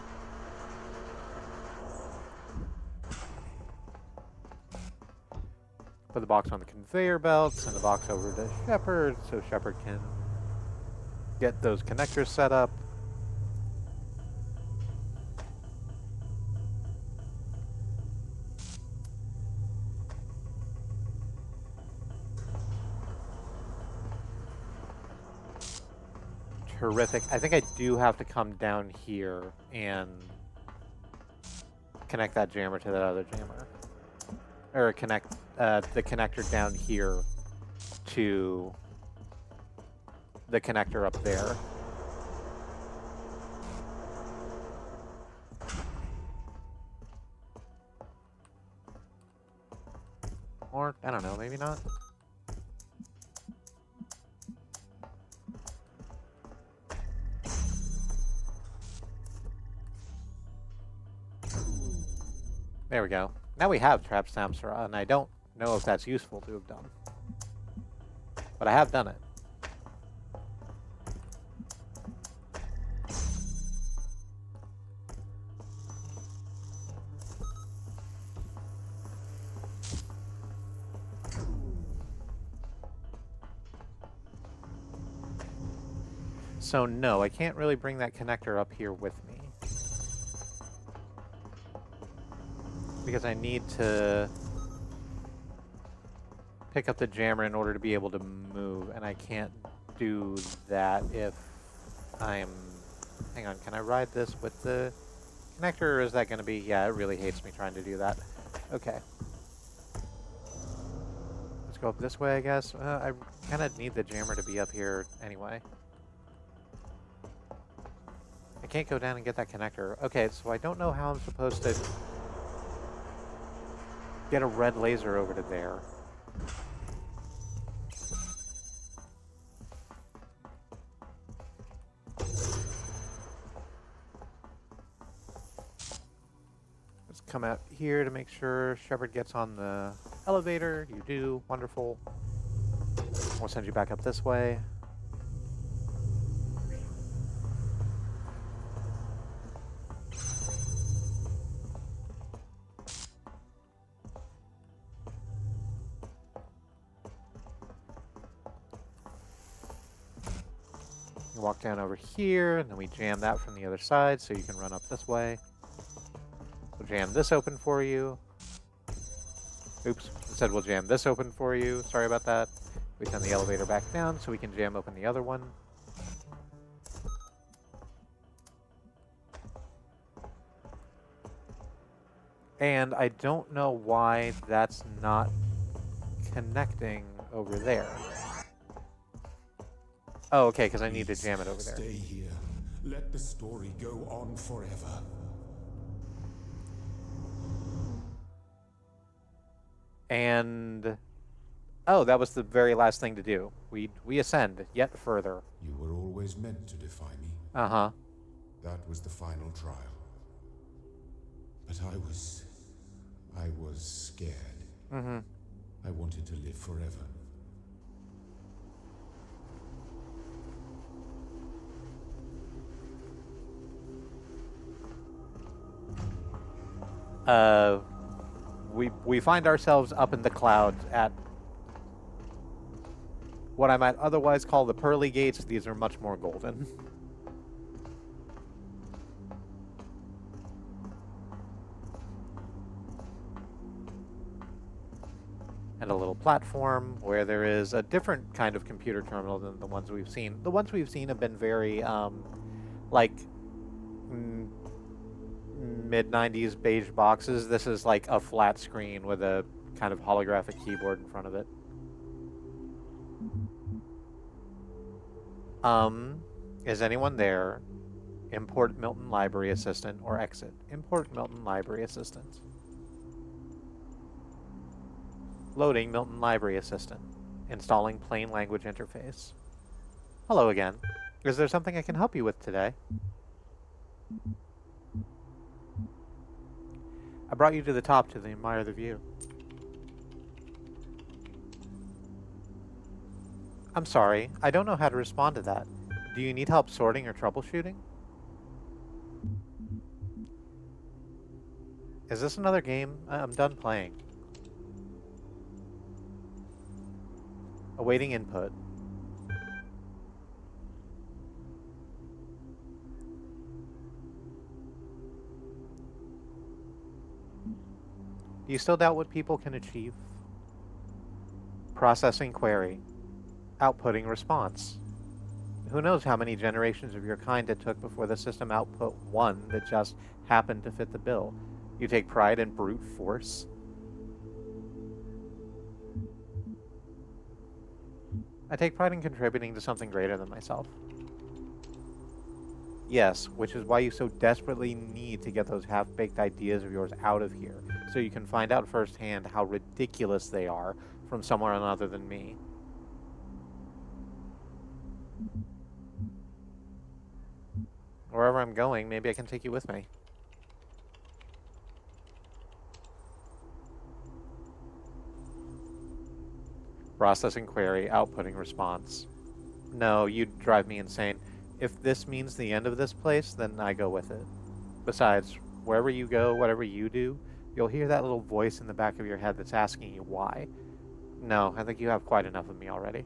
Put the box on the conveyor belt, send the box over to Shepard so Shepard can get those connectors set up. Terrific. I think I do have to come down here and connect that jammer to that other jammer. Or connect the connector down here to the connector up there. Or, I don't know, maybe not. There we go. Now we have Trap Samsara, and I don't know if that's useful to have done. But I have done it. So no, I can't really bring that connector up here with me. Because I need to pick up the jammer in order to be able to move, and I can't do that if I'm... Hang on, can I ride this with the connector, or is that going to be... Yeah, it really hates me trying to do that. Okay. Let's go up this way, I guess. I kind of need the jammer to be up here anyway. I can't go down and get that connector. Okay, so I don't know how I'm supposed to get a red laser over to there. Let's come out here to make sure Shepard gets on the elevator. You do. Wonderful. We'll send you back up this way. You walk down over here, and then we jam that from the other side so you can run up this way. We'll jam this open for you. Oops, instead we'll jam this open for you. Sorry about that. We send the elevator back down so we can jam open the other one. And I don't know why that's not connecting over there. Oh, okay, because I need to jam it over there. Stay here. Let the story go on forever. And... Oh, that was the very last thing to do. We ascend yet further. You were always meant to defy me. Uh-huh. That was the final trial. But I was scared. Mm-hmm. I wanted to live forever. We find ourselves up in the clouds at what I might otherwise call the pearly gates. These are much more golden. And a little platform where there is a different kind of computer terminal than the ones we've seen. The ones we've seen have been very, like, mid-90s beige boxes. This is like a flat screen with a kind of holographic keyboard in front of it. Is anyone there? Import Milton Library Assistant or exit. Import Milton Library Assistant. Loading Milton Library Assistant. Installing plain language interface. Hello again. Is there something I can help you with today? I brought you to the top to admire the view. I'm sorry, I don't know how to respond to that. Do you need help sorting or troubleshooting? Is this another game? I'm done playing. Awaiting input. Do you still doubt what people can achieve? Processing query. Outputting response. Who knows how many generations of your kind it took before the system output one that just happened to fit the bill. You take pride in brute force? I take pride in contributing to something greater than myself. Yes, which is why you so desperately need to get those half-baked ideas of yours out of here, so you can find out firsthand how ridiculous they are from someone other than me. Wherever I'm going, maybe I can take you with me. Processing query, outputting response. No, you'd drive me insane. If this means the end of this place, then I go with it. Besides, wherever you go, whatever you do, you'll hear that little voice in the back of your head that's asking you why. No, I think you have quite enough of me already.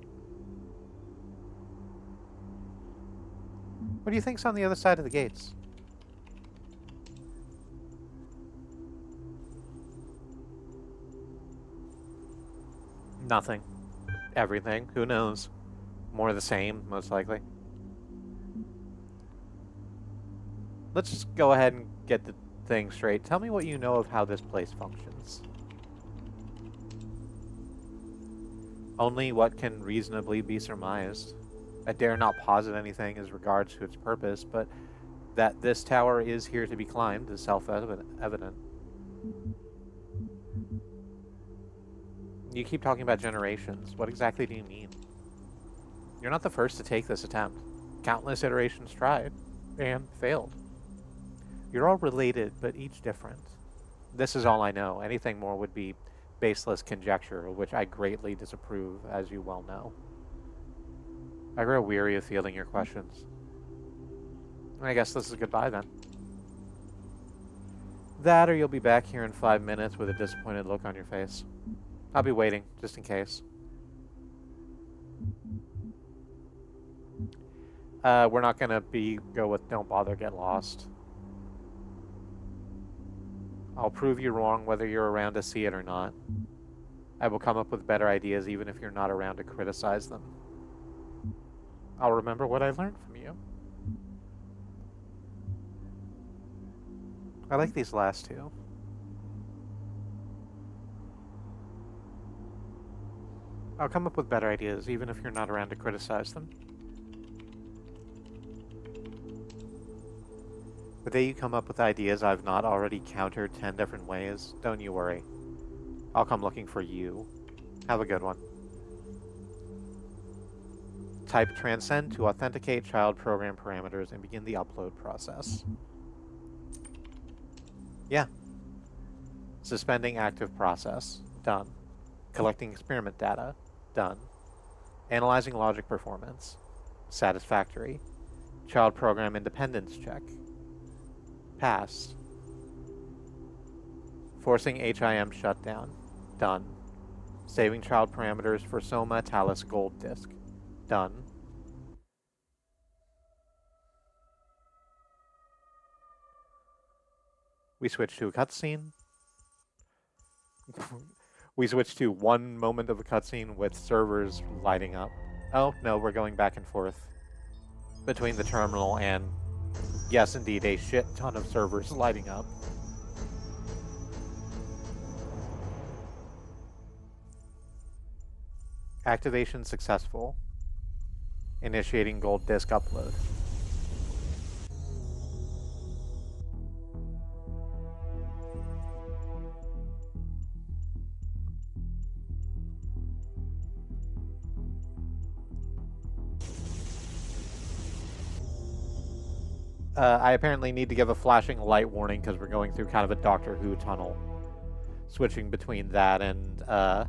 What do you think's on the other side of the gates? Nothing. Everything. Who knows? More of the same, most likely. Let's just go ahead and get the thing straight. Tell me what you know of how this place functions. Only what can reasonably be surmised. I dare not posit anything as regards to its purpose, but that this tower is here to be climbed is self-evident. You keep talking about generations. What exactly do you mean? You're not the first to take this attempt. Countless iterations tried and failed. You're all related, but each different. This is all I know. Anything more would be baseless conjecture, which I greatly disapprove, as you well know. I grow weary of fielding your questions. I guess this is goodbye then. That or you'll be back here in 5 minutes with a disappointed look on your face. I'll be waiting, just in case. We're not gonna go with don't bother, get lost. I'll prove you wrong whether you're around to see it or not. I will come up with better ideas even if you're not around to criticize them. I'll remember what I learned from you. I like these last two. I'll come up with better ideas even if you're not around to criticize them. The day you come up with ideas I've not already countered 10 different ways, don't you worry. I'll come looking for you. Have a good one. Type transcend to authenticate child program parameters and begin the upload process. Yeah. Suspending active process. Done. Collecting experiment data. Done. Analyzing logic performance. Satisfactory. Child program independence check. Passed. Forcing HIM shutdown. Done. Saving child parameters for Soma Talos Gold Disk. Done. We switch to a cutscene. We switch to one moment of a cutscene with servers lighting up. Oh, no, we're going back and forth between the terminal and, yes, indeed, a shit ton of servers lighting up. Activation successful. Initiating gold disk upload. I apparently need to give a flashing light warning because we're going through kind of a Doctor Who tunnel. Switching between that and a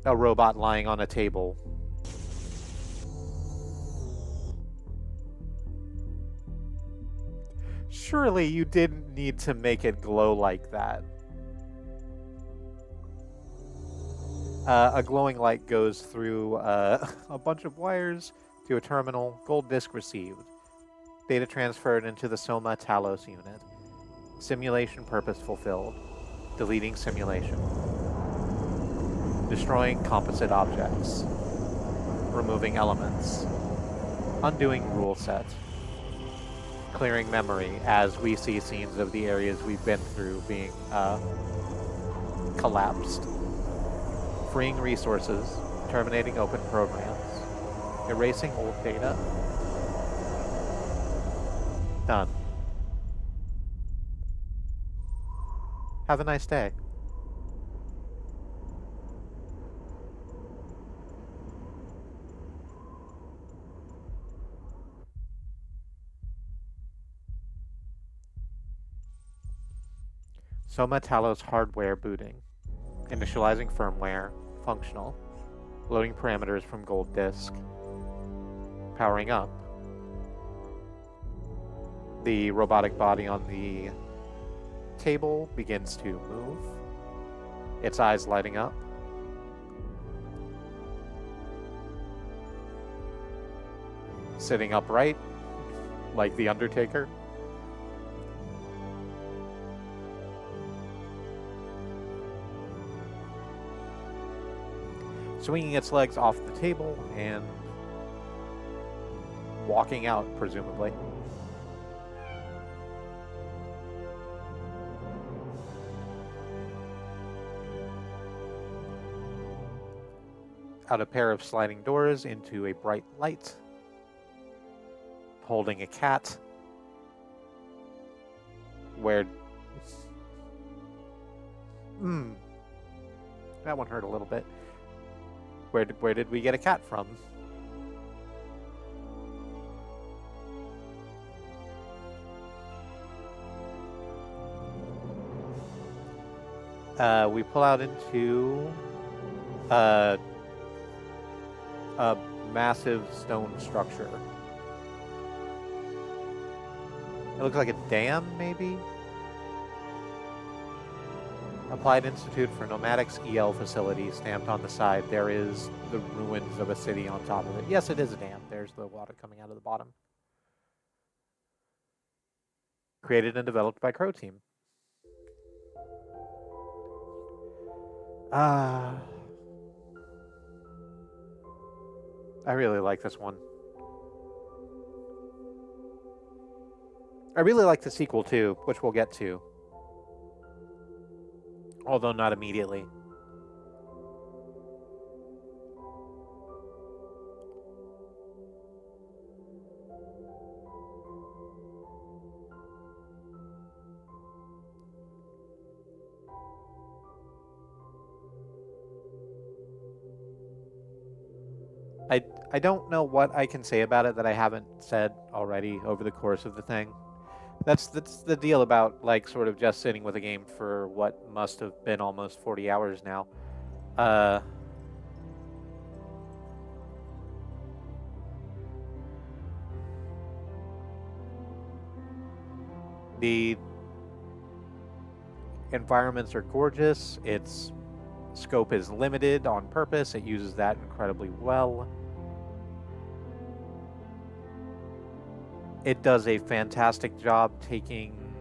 robot lying on a table. Surely you didn't need to make it glow like that. A glowing light goes through a bunch of wires to a terminal. Gold disk received. Data transferred into the Soma Talos unit. Simulation purpose fulfilled. Deleting simulation. Destroying composite objects. Removing elements. Undoing rule set. Clearing memory as we see scenes of the areas we've been through being collapsed. Freeing resources. Terminating open programs. Erasing old data. Done. Have a nice day. Soma Talos hardware booting. Initializing firmware. Functional. Loading parameters from gold disk. Powering up. The robotic body on the table begins to move. Its eyes lighting up. sitting upright, like the Undertaker. Swinging its legs off the table and walking out, presumably. Out a pair of sliding doors into a bright light, holding a cat. Where... that one hurt a little bit. Where did we get a cat from? We pull out into a massive stone structure. It looks like a dam, maybe? Applied Institute for Nomadics EL facility stamped on the side. There is the ruins of a city on top of it. Yes, it is a dam. There's the water coming out of the bottom. Created and developed by Crow Team. I really like this one. I really like the sequel too, which we'll get to. Although not immediately. I don't know what I can say about it that I haven't said already over the course of the thing. That's the deal about, like, sort of just sitting with a game for what must have been almost 40 hours now. The environments are gorgeous. Its scope is limited on purpose. It uses that incredibly well. It does a fantastic job taking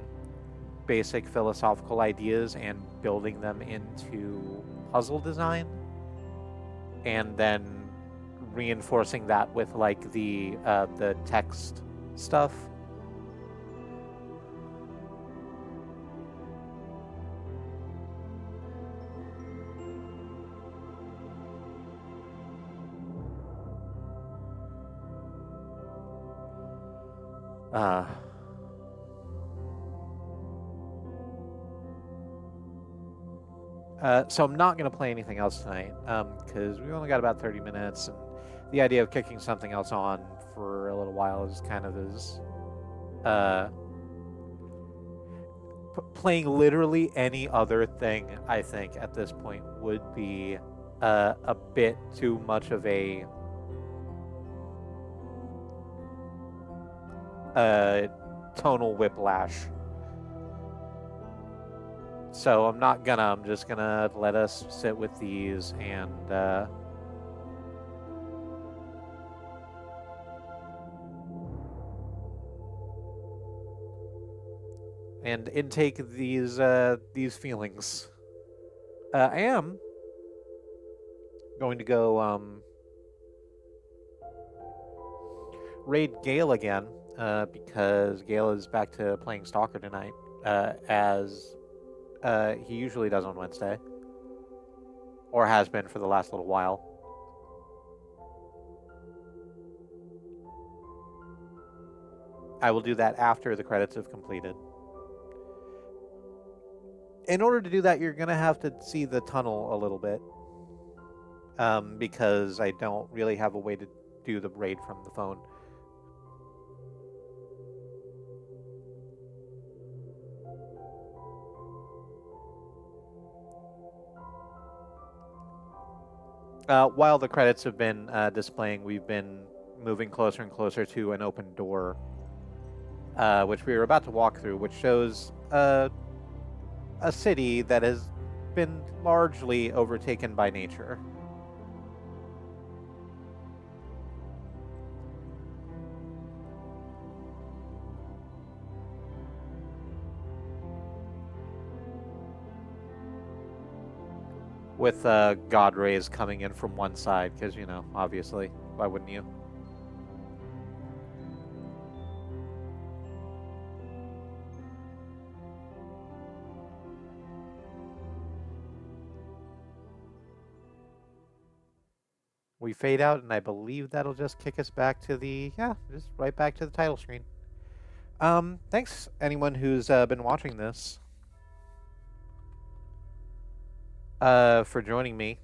basic philosophical ideas and building them into puzzle design, and then reinforcing that with, like, the text stuff. So I'm not going to play anything else tonight, because we've only got about 30 minutes, and the idea of kicking something else on for a little while is kind of as... playing literally any other thing, I think, at this point would be a bit too much of a... tonal whiplash. So I'm just gonna let us sit with these and intake these feelings. I am going to go raid Gale again, because Gale is back to playing Stalker tonight, as he usually does on Wednesday, or has been for the last little while. I will do that after the credits have completed. In order to do that, you're going to have to see the tunnel a little bit, because I don't really have a way to do the raid from the phone. While the credits have been displaying, we've been moving closer and closer to an open door, which we were about to walk through, which shows a city that has been largely overtaken by nature. with God rays coming in from one side, because, obviously, why wouldn't you? We fade out, and I believe that'll just kick us back to just right back to the title screen. Thanks anyone who's been watching this for joining me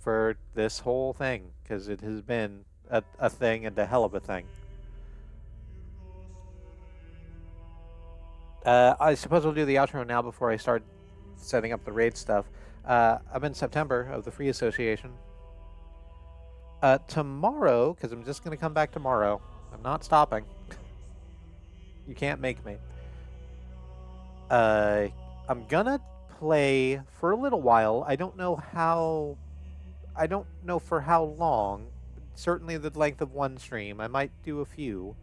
for this whole thing, because it has been a thing and a hell of a thing. I suppose we'll do the outro now before I start setting up the raid stuff. I'm in September of the Free Association. Tomorrow, because I'm just going to come back tomorrow. I'm not stopping. You can't make me. Uh, I'm gonna play for a little while. I don't know how. I don't know for how long. Certainly the length of one stream. I might do a few.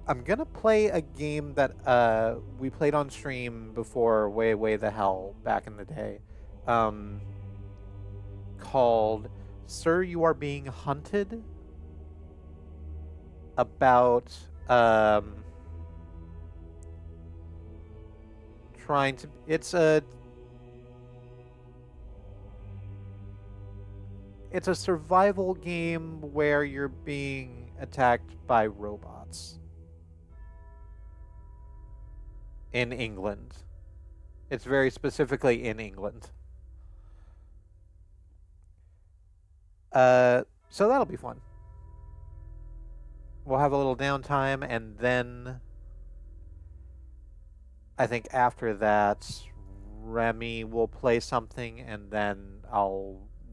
I'm gonna play a game that we played on stream before, way the hell back in the day, um, called "Sir, You Are Being Hunted." About trying to. It's a survival game where you're being attacked by robots in England. It's very specifically in England. So that'll be fun. We'll have a little downtime, and then I think after that, Remy will play something, and then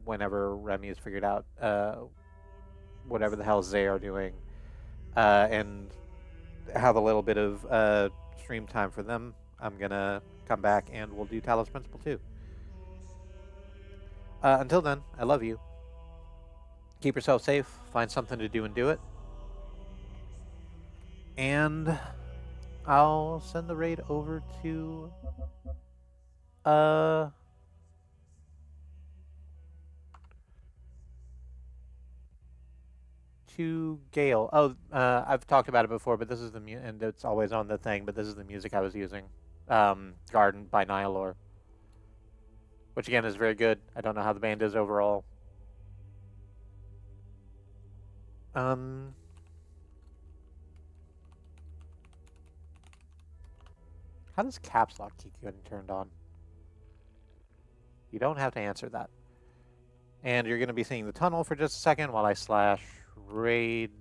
whenever Remy has figured out whatever the hell they are doing, and have a little bit of stream time for them, I'm gonna come back and we'll do Talos Principle 2. Until then, I love you. Keep yourself safe. Find something to do and do it. And I'll send the raid over uh to Gale. Oh, I've talked about it before, but this is and it's always on the thing. But this is the music I was using. Garden by Nihilor, which again is very good. I don't know how the band is overall. Um, how does caps lock keep getting turned on? You don't have to answer that. And you're going to be seeing the tunnel for just a second while I slash raid.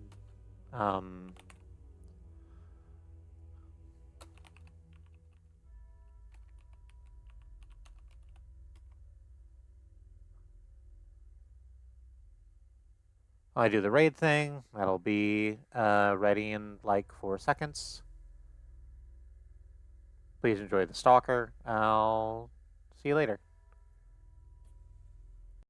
I do the raid thing. That'll be ready in like 4 seconds. Please enjoy the stalker. I'll